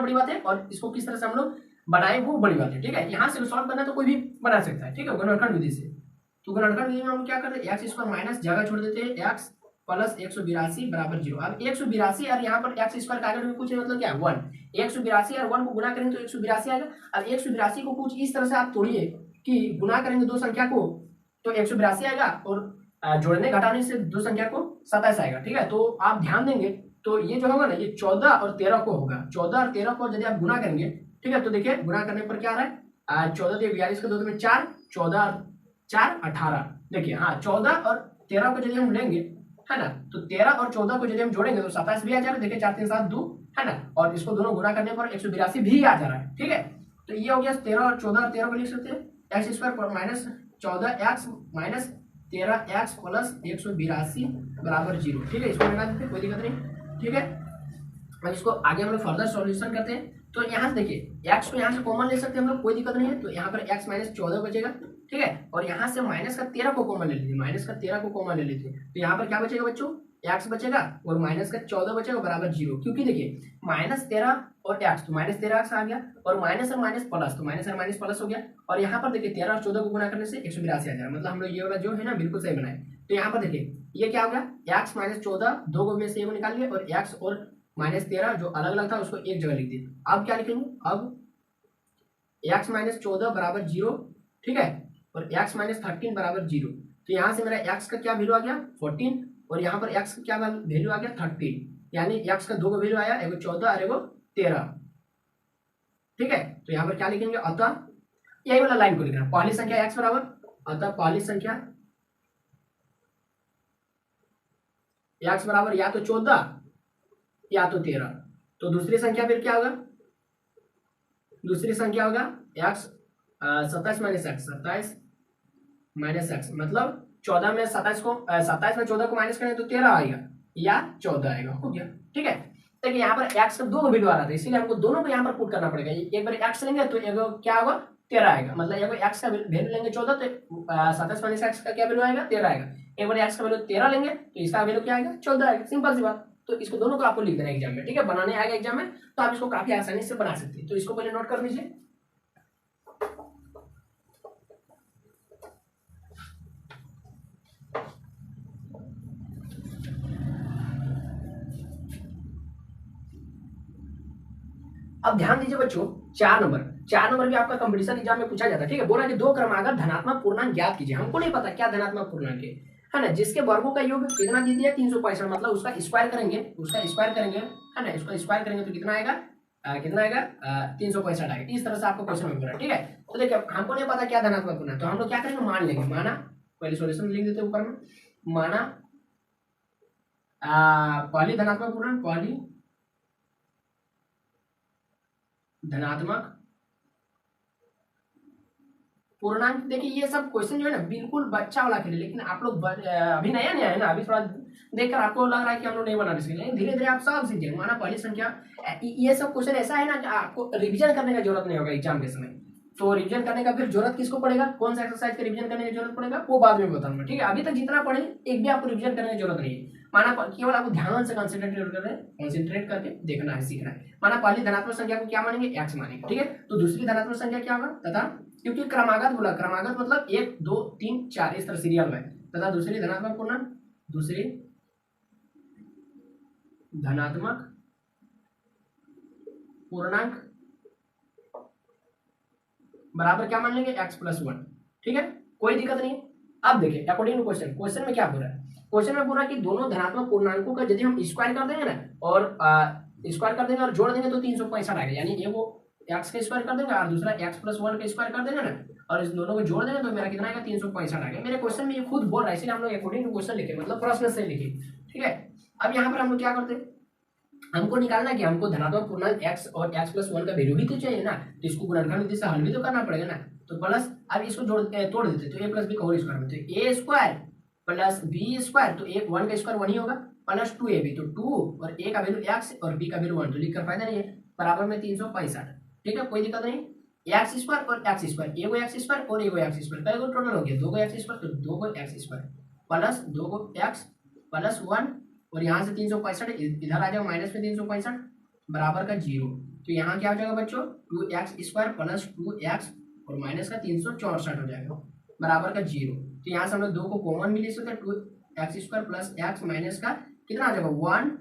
बड़ी बात है, और इसको किस तरह से हम लोग बनाए वो बड़ी बात है, ठीक है। यहाँ से सॉल्व करना तो कोई भी बना सकता है, ठीक है, गुणनखंड विधि से। तो गुणनखंड विधि में हम क्या करते हैं एक्स स्क्वायर माइनस जगह छोड़ देते हैं x प्लस 182 बराबर 0। अब 182 और यहाँ पर एक्स स्क्वायर का आगे कुछ मतलब क्या है 1, 182 और 1 को गुणा करेंगे तो 182 आएगा। अब 182 को कुछ इस तरह से आप तोड़िए कि गुणा करेंगे 2 संख्या को तो 182 आएगा, और जोड़ने घटाने से 2 संख्या को 27 आएगा, ठीक है। तो आप ध्यान देंगे तो ये जो होगा ना ये 14 और 13 को होगा, 14 और 13 को यदि आप गुणा करेंगे, ठीक है, तो देखिए गुणा करने पर क्या आ रहा है 14 तो 42 के 2 में 4, 14 और 4 18, देखिए हाँ 14 और 13 को यदि हम लेंगे, है ना, तो 13 और 14 को यदि हम जोड़ेंगे तो 27 भी आ जा रहा है, देखिए 4 3 7 2, है ना, और इसको दोनों गुणा करने पर 182 भी आ जा रहा है, ठीक है। तो ये हो गया 13 और 14 और 13 को लिख सकते हैं x square minus 14x minus 13x plus 182 बराबर 0, ठीक है। इसको निकाल देते कोई दिक्कत नहीं, ठीक है। अब इसको आगे हम लोग फर्दर सॉल्यूशन करते हैं, तो यहाँ से देखिए x को यहाँ से कॉमन ले सकते हैं हम लोग, कोई दिक्कत नहीं है, तो यहाँ पर x माइनस 14 बचेगा, ठीक है, और यहाँ से माइनस का 13 को कॉमन ले लीजिए, तो यहाँ पर क्या बचेगा बच्चों x बचेगा और माइनस का 14 बचेगा बराबर 0, क्योंकि देखिए माइनस 13 और x तो माइनस 13x आ गया, और माइनस और माइनस प्लस तो माइनस और माइनस प्लस हो गया, और यहाँ पर देखिए 13 और 14 को गुणा करने से 182 आ जाएगा, मतलब हम लोग ये वाला जो है ना बिल्कुल सही बनाए। तो यहाँ पर देखिए ये क्या हो गया x माइनस 14 2 को में से एक निकाल लिया, और x और माइनस 13 जो अलग अलग था उसको एक जगह लिख दिया। अब क्या लिखेंगे, अब x माइनस 14 बराबर 0, ठीक है, और x माइनस 13 बराबर 0, तो यहाँ से मेरा x का क्या वैल्यू आ गया 14, और यहाँ पर x का क्या वैल्यू आ गया 13, यानी x का 2 का वैल्यू आया, एगो 14 और एगो 13, ठीक है। तो यहाँ पर क्या लिखेंगे, अतः यही वाला लाइन को लिखना, पहली संख्या x बराबर, अतः पहली संख्या x बराबर या तो 14 या तो 13, तो दूसरी संख्या फिर क्या होगा, दूसरी संख्या होगा x 27 minus x, 27 minus x, मतलब 14 में 27 को 27 में 14 को माइनस करें तो 13 आएगा या 14 आएगा, हो गया, ठीक है। देखिए यहाँ पर x का 2 वैल्यू आ रहा था, इसीलिए हमको दोनों को यहाँ पर पुट करना पड़ेगा, एक बार x लेंगे तो एक क्या होगा 13 आएगा, मतलब एक बार x का वैल्यू लेंगे 14 तो 27 माइनस एक्स का क्या वैल्यू आएगा 13 आएगा, एक बार x का वैल्यू 13 लेंगे तो इसका वैल्यू क्या आएगा 14 आएगा, सिंपल सी बात। तो इसको दोनों को आपको लिख देना एग्जाम में, ठीक है, बनाने आएगा एग्जाम में तो आप इसको काफी आसानी से बना सकते हैं, तो इसको पहले नोट कर लीजिए। अब ध्यान दीजिए बच्चों, 4 नंबर भी आपका कंपटीशन एग्जाम में पूछा जाता है। ठीक है, बोला कि दो क्रमागत धनात्मक पूर्णांक ज्ञात कीजिए। हमको नहीं पता क्या धनात्मक पूर्णांक है ना, जिसके वर्गों का योग कितना दे दिया 365, मतलब उसका स्क्वायर करेंगे, है ना, इसका स्क्वायर करेंगे तो कितना आएगा, कितना आएगा 365 आएगा। इस तरह से आपको क्वेश्चन मिल रहा है। ठीक है, तो देखिए हमको नहीं पता क्या धनात्मक पूर्णांक, तो हम लोग क्या करेंगे, मान लेंगे, माना, पहले सॉल्यूशन लिख देते ऊपर में, माना पहली धनात्मक पूर्णांक, पहली धनात्मक पूर्णांक। देखिए ये सब क्वेश्चन जो है ना बिल्कुल बच्चा वाला खेले, लेकिन आप लोग अभी नया नया है ना, अभी थोड़ा देखकर आपको लग रहा है कि हम लोग नहीं बना सकते, धीरे धीरे आप सब सीखिए। माना पहली संख्या, ये सब क्वेश्चन ऐसा है ना कि आपको रिवीजन करने का जरूरत नहीं होगा एग्जाम के समय। तो रिवीजन करने का फिर जरूरत किसको पड़ेगा, कौन सा एक्सरसाइज का रिवीजन करने की जरूरत पड़ेगा, वो बाद में बताऊंगा। ठीक है, अभी तक जितना पढ़े एक भी आपको रिवीजन करने की जरूरत नहीं है। माना केवल आपको ध्यान से कंसंट्रेट करके देखना है, सीखना है। माना पहली धनात्मक संख्या को क्या मानेंगे, एक्स मानेंगे। ठीक है, तो दूसरी धनात्मक संख्या क्या होगा, तथा क्योंकि क्रमागत बोला, क्रमागत मतलब 1 2 3 4 इस तरह सीरियल है, तथा दूसरी धनात्मक पूर्णांक, दूसरी धनात्मक पूर्णांक बराबर क्या मान लेंगे, x+1। ठीक है, कोई दिक्कत नहीं। अब देखिए अकॉर्डिंग टू क्वेश्चन में क्या बोल रहा है, क्वेश्चन में बोल रहा है कि दोनों धनात्मक पूर्णांकों का यदि हम स्क्वायर कर देंगे ना, और स्क्वायर कर देंगे और जोड़ देंगे तो 365 आएगा। यानी ये वो x का स्क्वायर कर देंगे और दूसरा x+1 का स्क्वायर कर देंगे ना, और इस दोनों को जोड़ देंगे तो मेरा कितना आएगा, 365 आएगा। मेरे क्वेश्चन में ये खुद बोल रहा है, इसलिए हम लोग अकॉर्डिंग टू क्वेश्चन लिखे, मतलब प्रश्न से लिखे। ठीक है, अब यहाँ पर हम लोग क्या करते हैं, हमको निकालना है कि हमको धनात्मक पूर्णांक x और x+1 का वैल्यू भी तो चाहिए ना, तो इसको गुणनखंड विधि से हल भी तो करना पड़ेगा ना। तो प्लस, अब इसको तोड़ देते तो a प्लस बी का होल स्क्वायर में, तो a square plus B square, तो 1 का स्क्वायर 1 ही होगा, प्लस 2ab, तो 2 और a का वैल्यू x और b का वैल्यू 1, तो लिखकर फायदा नहीं है, बराबर में 365। ठीक है, कोई दिक्कत नहीं। एक्स स्क्वायर और एक्स स्क्वायर, एगो एक्स स्क्वायर और एगो एक्स स्क्वायर, कई गो टोटल हो गया, 2 को एक्स स्क्वायर, तो 2 को एक्स स्क्वायर प्लस 2 को एक्स प्लस 1, और यहाँ से 365 इधर आ जाएगा माइनस में 365 बराबर का 0। तो यहाँ क्या हो जाएगा बच्चों, 2x² प्लस 2x और माइनस का 364 हो जाएगा बराबर का 0। तो यहाँ से हम लोग 2 को कॉमन भी ले सकते हैं, 2x² प्लस x माइनस का कितना आ जाएगा 1,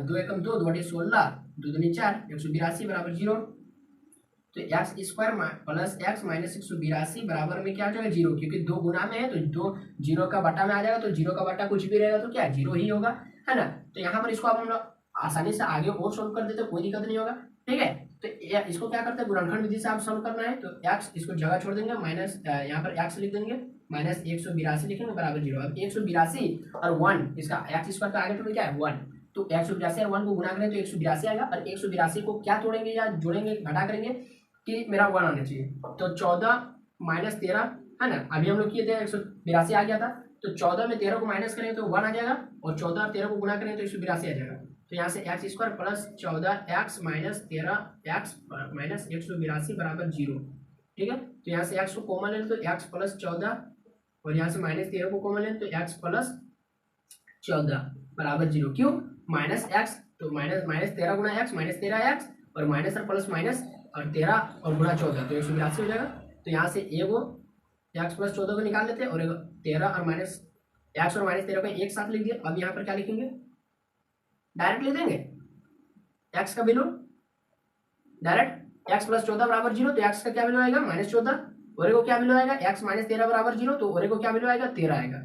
2 एकम 2, 2 बटे 16, 2 दूनी 4, 182 बराबर 0। तो x² प्लस x माइनस 182 बराबर में क्या हो जाएगा 0, क्योंकि 2 गुना में है तो 2 0 का बटा में आ जाएगा, तो 0 का बटा कुछ भी रहेगा तो क्या 0 ही होगा, है ना। तो यहाँ पर इसको अब हम लोग आसानी से आगे और सोल्व कर देते, कोई दिक्कत नहीं होगा। ठीक है, तो इसको क्या करते हैं, गुणनखंड विधि से आप सोल्व करना है, तो x इसको जगह छोड़ देंगे, माइनस यहाँ पर x लिख देंगे, माइनस 182 लिखेंगे बराबर 0। अब 182 और 1 इसका x² का आगे टोटल क्या है 1, तो 182 और 1 को गुणा करें तो 182 आएगा, और 182 को क्या तोड़ेंगे या जोड़ेंगे, घटा करेंगे कि मेरा 1 आना चाहिए, तो 14 माइनस 13, है ना। अभी हम लोग किए थे 182 आ गया था, तो 14 में 13 को माइनस करेंगे तो 1 आ जाएगा, और 14 और 13 को गुणा करेंगे तो 182 आ जाएगा। तो यहाँ से x² plus 14x minus 13x minus 182 बराबर 0। ठीक है, तो यहाँ से x को कॉमन लें तो x प्लस 14, और यहाँ से माइनस 13 को कॉमन लें तो x प्लस 14 बराबर 0। क्यों, माइनस x, तो माइनस 13 गुना x माइनस 13x, और माइनस और प्लस माइनस और 13 और गुना 14 तो 182 हो जाएगा। तो यहाँ से एगो x प्लस 14 को निकाल लेते हैं, और 13 और माइनस x और माइनस 13 को एक साथ लिख दिया। अब यहाँ पर क्या लिखेंगे, डायरेक्ट लिख देंगे x का वैल्यू डायरेक्ट, x प्लस 14 बराबर 0, तो x का क्या वैल्यू आएगा -14, और को क्या वैल्यू आएगा x माइनस 13 बराबर 0, तो और को क्या वैल्यू आएगा 13 आएगा।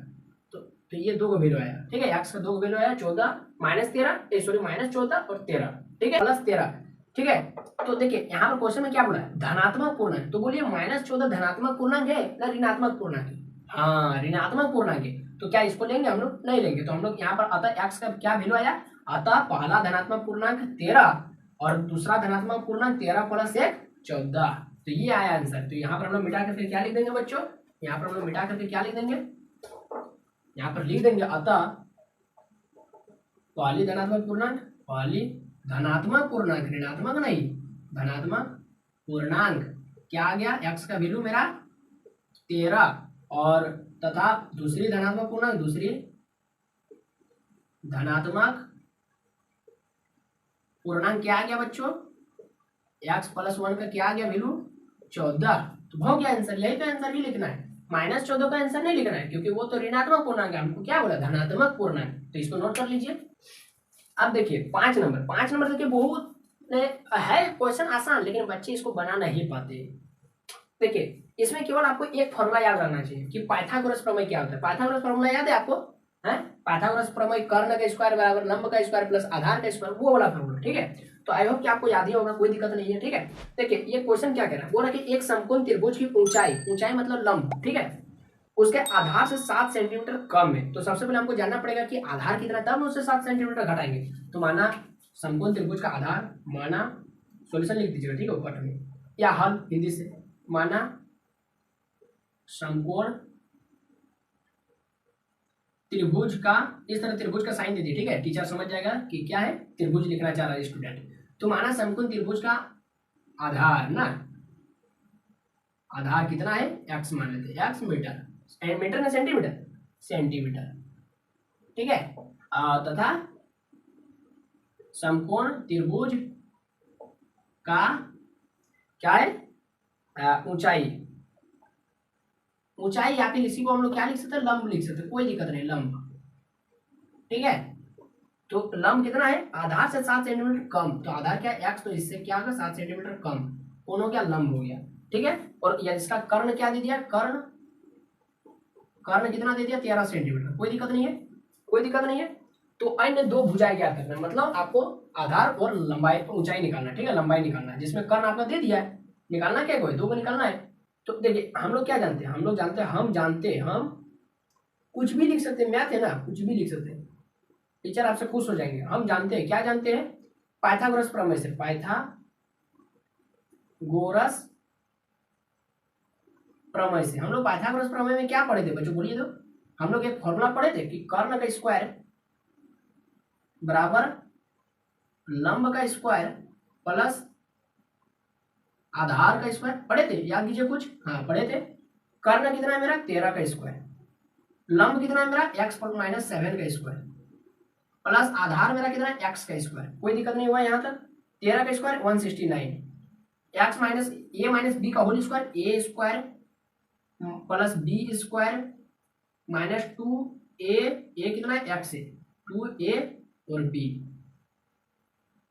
तो ये 2 को वैल्यू आया। ठीक है, x का 2 को वैल्यू आया 14 माइनस 13, सॉरी माइनस 14 और 13, ठीक है, प्लस 13। ठीक है, तो देखिए यहाँ पर क्वेश्चन में क्या बोला है, धनात्मक पूर्णांक, तो बोलिए -14 धनात्मक पूर्णांक है ना ऋणात्मक पूर्णांक है, हाँ ऋणात्मक पूर्णांक है। तो क्या इसको लेंगे हम लोग, नहीं लेंगे। तो हम लोग यहाँ पर अतः x का क्या वैल्यू आया, अतः पहला धनात्मक पूर्णांक 13 और दूसरा धनात्मक पूर्णांक 13 प्लस 1 14, तो ये आया आंसर। तो यहाँ पर हम लोग मिटा कर फिर क्या लिख देंगे बच्चों, यहाँ पर हम लोग मिटा करके क्या लिख देंगे, यहाँ पर लिख देंगे अतः पहली धनात्मक पूर्णांक, पहली धनात्मक पूर्णांक, ऋणात्मक नहीं, धनात्मक पूर्णांक क्या आ गया, x का वैल्यू मेरा 13, और तथा दूसरी धनात्मक पूर्णांक, दूसरी धनात्मक पूर्णांक क्या आ गया बच्चों, x प्लस 1 का क्या आ गया वैल्यू 14। तो हो गया आंसर, यही तो आंसर भी लिखना है, -14 का आंसर नहीं लिखना है, क्योंकि वो तो ऋणात्मक पूर्णांक है, हमको क्या बोला धनात्मक पूर्णांक। तो इसको नोट कर लीजिए। अब देखिए 5 नंबर देखिए बहुत ने है क्वेश्चन आसान, लेकिन बच्चे इसको बना नहीं पाते। देखिए इसमें केवल आपको एक फॉर्मूला याद रखना चाहिए कि पाइथागोरस प्रमेय क्या होता है। पाइथागोरस फॉर्मूला याद है आपको? है पाइथागोरस प्रमेय कर्ण का स्क्वायर बराबर लंब का स्क्वायर प्लस आधार का स्क्वायर, वो वाला फॉर्मूला। ठीक है, तो आई होप कि आपको याद ही होगा, कोई दिक्कत नहीं है। ठीक है, देखिए ये क्वेश्चन क्या कह रहा है, बोला कि एक समकोण त्रिभुज की ऊंचाई, ऊंचाई मतलब लंब, ठीक है, उसके आधार से 7 सेंटीमीटर कम है। तो सबसे पहले हमको जानना पड़ेगा कि आधार कितना, तब उससे 7 सेंटीमीटर घटाएंगे। तो माना समकोण त्रिभुज का आधार, माना सॉल्यूशन लिख दीजिएगा, ठीक है, ऊपर में, या हल हिंदी से, माना समकोण त्रिभुज का, इस तरह त्रिभुज का साइन दे दिए, ठीक है, टीचर समझ जाएगा कि क्या है, त्रिभुज लिखना चाह रहा है स्टूडेंट। तो माना समकोण त्रिभुज का आधार ना, आधार कितना है, x मान लेते हैं, x मीटर, मीटर ना सेंटीमीटर, सेंटीमीटर, ठीक है, तथा समकोण त्रिभुज का क्या है, ऊंचाई, ऊंचाई या फिर इसी को हम लोग क्या लिख सकते हैं, लंब लिख सकते हैं, कोई दिक्कत नहीं, लंब, ठीक है। तो लंब कितना है, आधार से 7 सेंटीमीटर कम, तो आधार क्या है x, तो इससे क्या होगा 7 सेंटीमीटर कम, कौन हो गया, लंब हो गया, ठीक है। और इसका कर्ण क्या दे दिया, कर्ण, कर्ण कितना दे दिया, 13 सेंटीमीटर, कोई दिक्कत नहीं है, कोई दिक्कत नहीं है। तो अन्य दो भुजाएं ज्ञात करना है, मतलब आपको आधार और लंबाई, ऊंचाई निकालना है, ठीक है, लंबाई निकालना है, जिसमें कर्ण आपने दे दिया है, निकालना क्या, कोई दो को निकालना है। तो देखिए हम लोग क्या जानते हैं, हम लोग जानते हैं, हम कुछ भी लिख सकते हैं, मैथ है ना, कुछ भी लिख सकते हैं, टीचर आपसे खुश हो जाएंगे। हम जानते हैं, क्या जानते हैं, पाइथागोरस प्रमेय से, पाइथागोरस प्रमेय से। हम लोग पाइथागोरस प्रमेय में क्या पढ़े थे बच्चों, बोलिए तो, हम लोग एक फॉर्मूला पढ़े थे कि कर्ण का स्क्वायर बराबर लंब का स्क्वायर प्लस आधार का स्क्वायर, पढ़े थे, याद कीजिए कुछ, हाँ पढ़े थे। कर्ण कितना है मेरा, 13 का स्क्वायर, लंब कितना है मेरा, x माइनस 7 का स्क्वायर, प्लस आधार मेरा कितना है, x का स्क्वायर, कोई दिक्कत नहीं हुआ यहाँ तक। 13 का square 169, x minus a minus b का whole square, a square plus B square minus 2a, a कितना है, x है, 2a और b,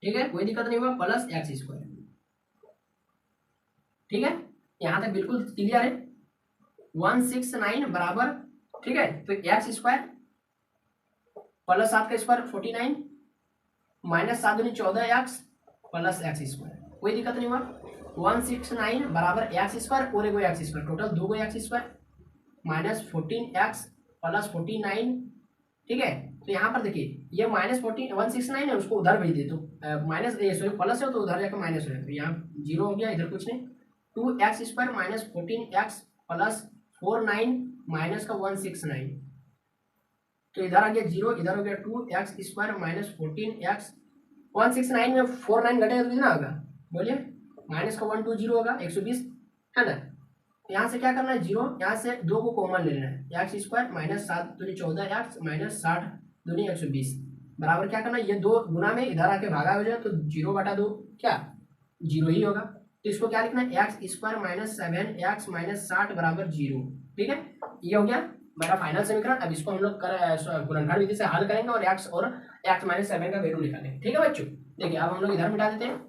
ठीक है, कोई दिक्कत नहीं हुआ, प्लस x स्क्वायर, ठीक है, यहां तक बिल्कुल क्लियर है। 169 बराबर, ठीक है, तो एक्स स्क्वायर प्लस 7 का स्क्वायर 49 माइनस 7 दूनी 14x प्लस एक्स स्क्वायर, कोई दिक्कत नहीं हुआ। 169 बराबर एक्स स्क्वायर और एगो x square, total 2 x square minus 14x plus 49, ठीक है। तो यहाँ पर देखिए ये माइनस 169 है, उसको उधर भेज दे तो माइनस, सॉरी प्लस है तो उधर जाकर माइनस हो जाए, तो यहाँ 0 हो गया, इधर कुछ नहीं। 2x square minus 14x plus 49 minus का 169, तो इधर आ गया 0, इधर हो गया 2x स्क्वायर माइनस 14x, 169 में 49 घटेगा तो कितना होगा, बोलिए, माइनस का 120 होगा, 120 है ना। यहाँ से क्या करना है, 0, यहाँ से 2 को कॉमन ले लेना है, एक्स स्क्वायर माइनस 7 दूनी 14x माइनस 60 दूनी 120 बराबर क्या करना है, ये 2 गुना में इधर आके भागा हो जाए तो 0 बटा 2 क्या 0 ही होगा। तो इसको क्या लिखना है, x square minus 7x minus 60 बराबर 0, ठीक है, ये हो गया मेरा फाइनल समीकरण। अब इसको हम लोग गुणनखंड विधि से हल करेंगे और x माइनस 7 का वैल्यू निकालेंगे, ठीक है बच्चों। देखिए अब हम लोग इधर मिटा देते हैं,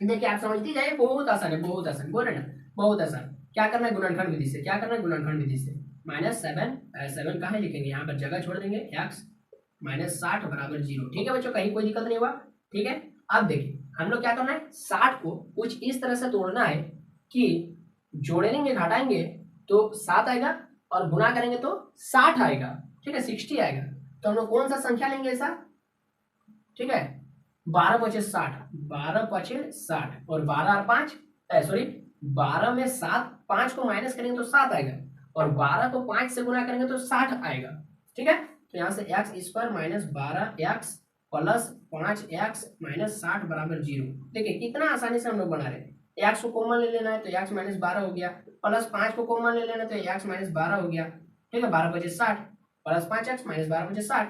देखिए आप समझती जाइए, बहुत आसान है, बहुत आसान, बोल रहे ना, बहुत आसान। क्या करना है, गुणनखंड विधि से, क्या करना है, गुणनखंड विधि से, माइनस 7 कहाँ लिखेंगे, यहाँ पर जगह छोड़ देंगे, x माइनस 60 बराबर 0, ठीक है बच्चों, कहीं कोई दिक्कत नहीं हुआ, ठीक है। अब देखिए हम लोग क्या करना है, 60 को कुछ इस तरह से तोड़ना है कि जोड़ेंगे घटाएंगे तो 7 आएगा और गुना करेंगे तो 60 आएगा, ठीक है, 60 आएगा। तो हम लोग कौन सा संख्या लेंगे ऐसा, ठीक है, 12 पचे 60, 12 पचे 60 और 12 और 5, सॉरी 12 में 7, 5 को माइनस करेंगे तो 7 आएगा और 12 को 5 से गुना करेंगे तो 60 आएगा, ठीक है। तो यहाँ से x square minus 12x plus 5x minus 60 बराबर 0। देखिए कितना आसानी से हम लोग बना रहे हैं, एक्स को कॉमन ले लेना है तो एक्स माइनस 12 हो गया, प्लस 5 को कॉमन ले लेना तो एक्स माइनस 12 हो गया, ठीक है, 12 पचे 60 प्लस 5x माइनस 12 पचे 60,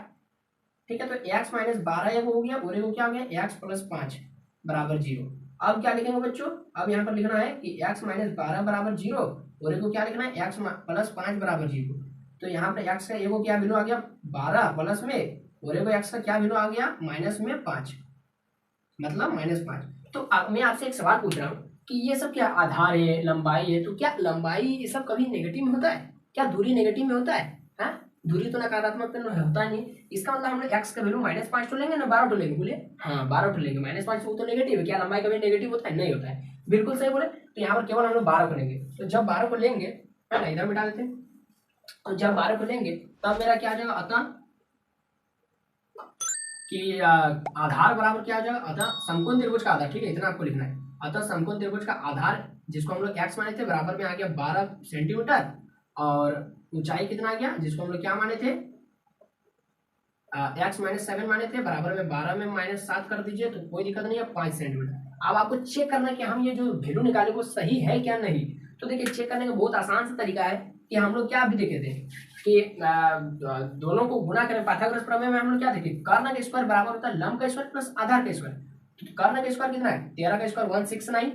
ठीक है। तो x माइनस 12 एगो हो गया और एगो क्या हो गया, x प्लस 5 बराबर 0। अब क्या लिखेंगे बच्चों, अब यहाँ पर लिखना है कि x माइनस 12 बराबर 0 और एगो क्या लिखना है, x प्लस 5 बराबर 0। तो यहाँ पर x का एगो क्या वैल्यू आ गया 12 प्लस में और एगो x का क्या वैल्यू आ गया माइनस में 5, मतलब -5। तो अब मैं आपसे एक सवाल पूछ रहा हूँ कि ये सब क्या आधार है, लंबाई है, तो क्या लंबाई ये सब कभी नेगेटिव में होता है? क्या दूरी नेगेटिव में होता है? हाँ, दूरी तो नकारात्मक में होता नहीं। इसका मतलब हम लोग x का वैल्यू -5 तो लेंगे ना, 12 तो लेंगे, बोले हाँ 12 तो लेंगे। -5 वो तो नेगेटिव है, क्या लंबाई कभी नेगेटिव होता है? नहीं होता है, बिल्कुल सही बोले। तो यहाँ पर केवल हम लोग 12 को लेंगे। तो जब 12 को लेंगे, है ना, इधर मिटा देते हैं। तो जब 12 को लेंगे तब मेरा क्या आ जाएगा, अतः कि आधार बराबर क्या हो जाएगा, अतः समकोण त्रिभुज का आधार, ठीक है, इतना आपको लिखना है। अतः समकोण त्रिभुज का आधार, जिसको हम लोग x माने थे, बराबर में आ गया 12 सेंटीमीटर, और ऊंचाई कितना आ गया, जिसको हम लोग क्या माने थे, x -7 माने थे, बराबर में 12 में -7 कर दीजिए तो कोई दिक्कत नहीं है, 5 सेंटीमीटर। अब आपको चेक करना है कि हम ये जो वैल्यू निकाले वो सही है क्या नहीं। तो देखिए, चेक करने का बहुत आसान सा तरीका है कि हम लोग क्या भी देखे थे कि दोनों को गुणा करें। पाइथागोरस प्रमेय में हम लोग क्या देखे, कर्ण का स्क्वायर बराबर होता है लंब का स्क्वायर प्लस आधार का स्क्वायर। तो कर्ण का स्क्वायर कितना है, 13 का स्क्वायर 169,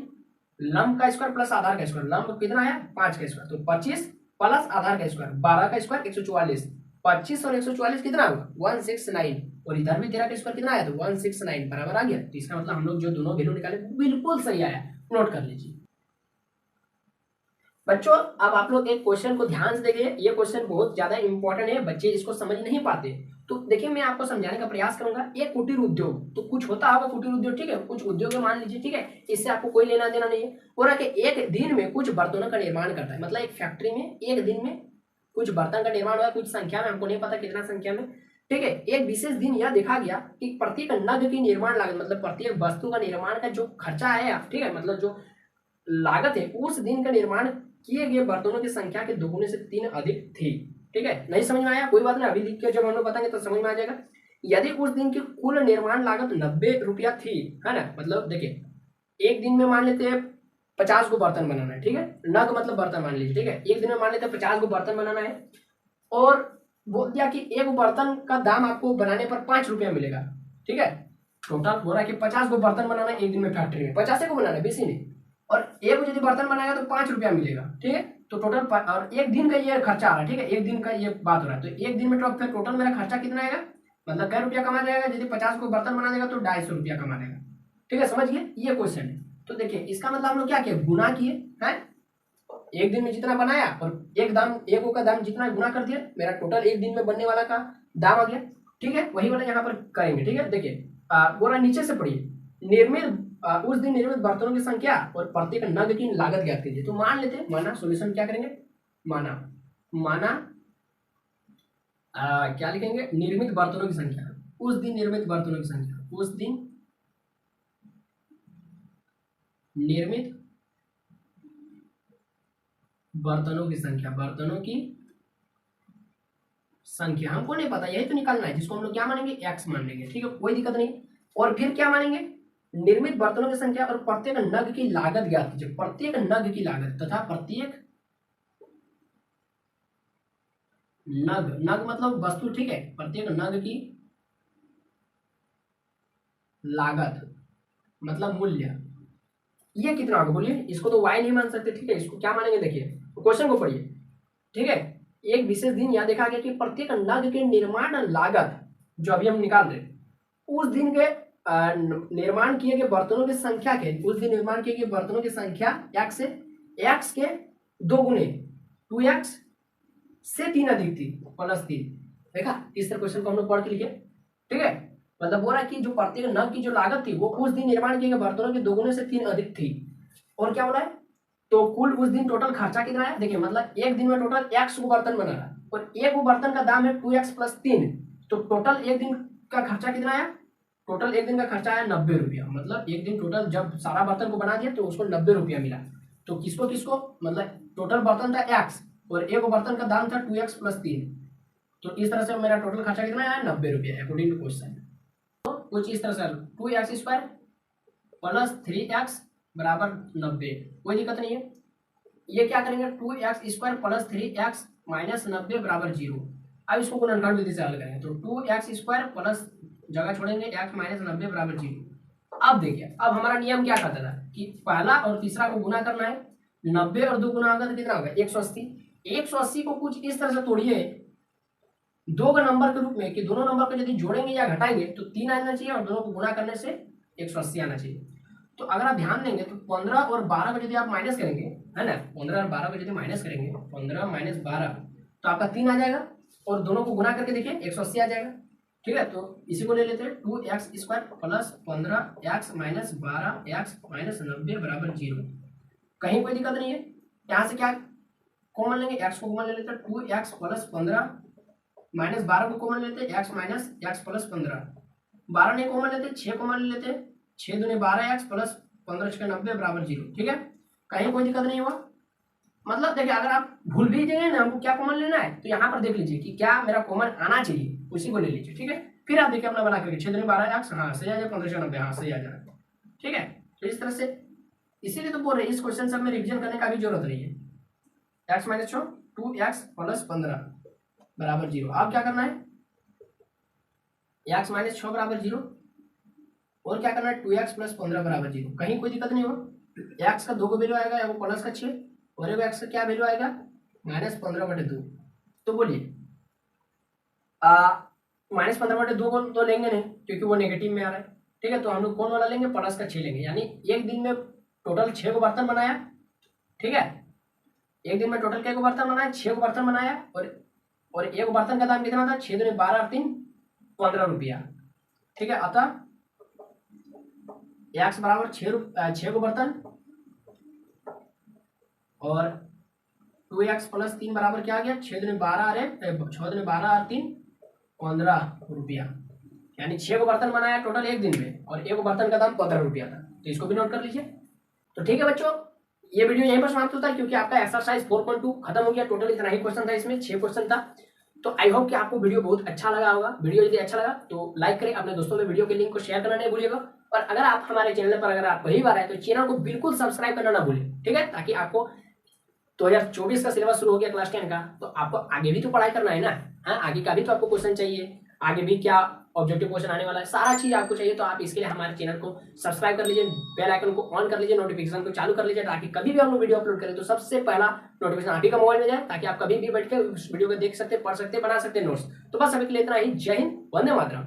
लंब का स्क्वायर प्लस आधार का स्क्वायर, लंब कितना है 5 का स्क्वायर, तो 25 प्लस आधार का स्क्वायर 12 का स्क्वायर 144, 25 और 144 कितना होगा 169, और इधर भी 13 का स्क्वायर कितना आया, तो 169 बराबर आ गया। तो इसका मतलब हम लोग जो दोनों वैल्यू निकाले बिल्कुल सही आया, नोट कर लीजिए बच्चों। अब आप लोग एक क्वेश्चन को ध्यान से देखिए, ये क्वेश्चन बहुत ज्यादा इंपॉर्टेंट है, बच्चे इसको समझ नहीं पाते। तो देखिए, मैं आपको समझाने का प्रयास करूंगा। एक कुटीर उद्योग, तो कुछ होता होगा कुटीर उद्योग, ठीक है, कुछ उद्योग मान लीजिए, ठीक है, इससे आपको कोई लेना देना नहीं है। पूरा के एक दिन में कुछ बर्तनों का निर्माण करता है, मतलब एक फैक्ट्री में एक दिन में कुछ बर्तन का निर्माण हुआ, कुछ संख्या में, हमको नहीं पता कितना संख्या में, ठीक है। एक विशेष दिन यह देखा गया कि प्रत्येक नग की निर्माण लागत, मतलब प्रत्येक वस्तु का निर्माण का जो खर्चा है, ठीक है, मतलब जो लागत है, उस दिन का निर्माण किए गए बर्तनों की संख्या के दोगुने से 3 अधिक थी, ठीक है। नहीं समझ में आया, कोई बात नहीं, अभी लिख के जब हम लोग बताएंगे तो समझ में आ जाएगा। यदि उस दिन की कुल निर्माण लागत 90 रुपया थी, है ना, मतलब देखिए एक दिन में मान लेते हैं 50 को बर्तन बनाना है, ठीक है, नग मतलब बर्तन मान लीजिए, ठीक है, एक दिन में मान लेते हैं 50 को बर्तन बनाना है, और बोल दिया कि एक बर्तन का दाम आपको बनाने पर 5 रुपया मिलेगा, ठीक है। टोटल हो रहा है कि 50 को बर्तन बनाना है एक दिन में फैक्ट्री में, 50 को बनाना है, बेसी नहीं, और एक यदि बर्तन बनाएगा तो 5 रुपया मिलेगा, ठीक है। तो टोटल और एक दिन का ये खर्चा आ रहा है, ठीक है, एक दिन का ये बात हो रहा है। तो एक दिन में फिर टोटल मेरा खर्चा कितना आएगा, मतलब कै रुपया कमा जाएगा, यदि 50 को बर्तन बना देगा तो 250 रुपया कमा देगा, ठीक है, समझिए ये क्वेश्चन है। तो देखिए, इसका मतलब हम लोग क्या किए, गुना किए हैं, एक दिन में जितना बनाया और एक का दाम जितना गुना कर दिया, मेरा टोटल एक दिन में बनने वाला का दाम आ गया, ठीक है। वही वाला यहाँ पर करेंगे, ठीक है। देखिए बोला नीचे से पढ़िए, निर्मित उस दिन निर्मित बर्तनों की संख्या और प्रत्येक नग की लागत ज्ञात कीजिए। तो मान लेते हैं, माना सॉल्यूशन क्या करेंगे, माना क्या लिखेंगे, निर्मित बर्तनों की संख्या, उस दिन निर्मित बर्तनों की संख्या, उस दिन निर्मित बर्तनों की संख्या, बर्तनों की संख्या हमको नहीं पता, यही तो निकालना है, जिसको हम लोग क्या मानेंगे, x मान लेंगे, ठीक है, कोई दिक्कत नहीं। और फिर क्या मानेंगे, निर्मित बर्तनों की संख्या और प्रत्येक नग की लागत ज्ञात कीजिए, प्रत्येक नग की लागत तथा प्रत्येक नग मतलब वस्तु, ठीक है, प्रत्येक नग की लागत मतलब मूल्य, ये कितना होगा बोलिए, इसको तो y नहीं मान सकते, ठीक है, इसको क्या मानेंगे, देखिए क्वेश्चन को पढ़िए, ठीक है। एक विशेष दिन यह देखा गया कि प्रत्येक नग के निर्माण लागत, जो अभी हम निकाल रहे, उस दिन के निर्माण किए गए बर्तनों की संख्या के, उस दिन निर्माण किए गए बर्तनों की संख्या x के 2 गुने 2x से 3 अधिक थी, +3। देखा, इस तरह क्वेश्चन को हम लोग पढ़ के लिखे, ठीक है। मतलब बोला कि जो प्रत्येक नग की जो लागत थी वो उस दिन निर्माण किए गए बर्तनों के 2 गुने से 3 अधिक थी। और क्या बोला है, तो कुल उस दिन टोटल खर्चा कितना है, देखिए मतलब एक दिन में टोटल x को बर्तन बना रहा, और एक वो बर्तन का दाम है 2x + 3, तो टोटल एक दिन का खर्चा कितना आया, टोटल एक दिन का खर्चा आया 90 रुपया। मतलब एक दिन टोटल जब सारा बर्तन को बना दिया तो उसको 90 रुपया मिला। तो किसको किसको, मतलब टोटल बर्तन था x और एक बर्तन का दाम था 2x + 3, तो इस तरह से मेरा टोटल खर्चा कितना आया, 90 रुपया अकॉर्डिंग टू क्वेश्चन। तो कुछ इस तरह से 2x² + 3x बराबर 90, कोई दिक्कत नहीं है। ये क्या करेंगे, 2x² + 3x - 90 बराबर 0। अब इसको गुणनखंड विधि से हल करेंगे, तो 2x² प्लस जगह छोड़ेंगे x - 90 बराबर 0। अब देखिए, अब हमारा नियम क्या कहता था कि पहला और तीसरा को गुना करना है, 90 और 2 गुना होगा तो कितना होगा 180। 180 को कुछ इस तरह से तोड़िए दो नंबर के रूप में कि दोनों नंबर को यदि जोड़ेंगे या घटाएंगे तो 3 आना चाहिए, और दोनों को गुणा करने से 180 आना चाहिए। तो अगर आप ध्यान देंगे तो 15 और 12 को यदि आप माइनस करेंगे, है ना, 15 और 12 को यदि माइनस करेंगे, 15 माइनस 12 तो आपका 3 आ जाएगा, और दोनों को गुना करके देखिए 180 आ जाएगा। ठीक है, तो इसी को ले लेते हैं 2x² plus 15x minus 12x minus 90 बराबर 0। कहीं कोई दिक्कत नहीं है। यहाँ से क्या कॉमन लेंगे, x को कॉमन ले लेते हैं, 2x प्लस 15 माइनस 12 को कॉमन लेते हैं, x माइनस x प्लस 15, 12 नहीं कॉमन लेते, 6 कॉमन ले लेते हैं, 6 दूनी 12x प्लस 15 छक्के 90 बराबर 0। ठीक है, कहीं कोई दिक्कत नहीं हुआ। मतलब देखिए अगर आप भूल भी जाएंगे ना हमको क्या कॉमन लेना है, तो यहाँ पर देख लीजिए कि क्या मेरा कॉमन आना चाहिए, उसी को ले लीजिए। ठीक है, फिर आप देखिए अपना बना करके 6 दूनी 12x, हाँ सही आ जाए, 15 छक्के 90, हाँ सही आ जाए। ठीक है, तो इस तरह से, इसीलिए तो बोल रहे हैं इस क्वेश्चन से हमें रिविजन करने का भी जरूरत नहीं है। x माइनस 6 2x प्लस 15 बराबर 0। अब क्या करना है, x माइनस 6 बराबर 0, और क्या करना है 2x प्लस 15 बराबर 0। कहीं कोई दिक्कत नहीं हो, x का 2 का वैल्यू आएगा, एगो प्लस का 6, और एगो x का क्या वैल्यू आएगा माइनस 15/2। तो बोलिए माइनस 15/2 को तो लेंगे नहीं क्योंकि वो नेगेटिव में आ रहा है। ठीक है, तो हम लोग कौन वाला लेंगे, प्लस का 6 लेंगे, यानी एक दिन में टोटल 6 को बर्तन बनाया। ठीक है, एक दिन में टोटल क्या को बर्तन बनाया, 6 को बर्तन बनाया, और एक बर्तन का दाम कितना था, 6 दूनी 12 और 3 15 रुपया। ठीक है, अतः x बराबर 6 को बर्तन, और 2x प्लस 3 बराबर क्या आ गया, 6 दूनी 12 अरे 6 दूनी 12 और 3 15 रुपया, यानी 6 को बर्तन बनाया टोटल एक दिन में, और एक बर्तन का दाम 15 रुपया था। तो इसको भी नोट कर लीजिए। तो ठीक है बच्चों, ये वीडियो यहीं पर समाप्त होता है क्योंकि आपका एक्सरसाइज 4.2 खत्म हो गया। टोटल इतना ही क्वेश्चन था, इसमें 6 क्वेश्चन था। तो आई होप कि आपको वीडियो बहुत अच्छा लगा होगा। वीडियो यदि अच्छा लगा तो लाइक करें, अपने दोस्तों में वीडियो के लिंक को शेयर करना नहीं भूलिएगा, और अगर आप हमारे चैनल पर अगर आप पहली बार आए तो चैनल को बिल्कुल सब्सक्राइब करना ना भूलें। ठीक है, ताकि आपको 2024 का सिलेबस शुरू हो गया क्लास 10 का, तो आपको आगे भी तो पढ़ाई करना है ना। हाँ, आगे का भी तो आपको क्वेश्चन चाहिए, आगे भी क्या ऑब्जेक्टिव क्वेश्चन आने वाला है, सारा चीज आपको चाहिए। तो आप इसके लिए हमारे चैनल को सब्सक्राइब कर लीजिए, बेल आइकन को ऑन कर लीजिए, नोटिफिकेशन को चालू कर लीजिए, ताकि कभी भी हम लोग वीडियो अपलोड करें तो सबसे पहला नोटिफिकेशन आप ही का मोबाइल में जाए, ताकि आप कभी भी बैठ के उस वीडियो को देख सकते, पढ़ सकते, बना सकते नोट्स। तो बस अभी के लिए इतना ही। जय हिंद, वंदे मातरम।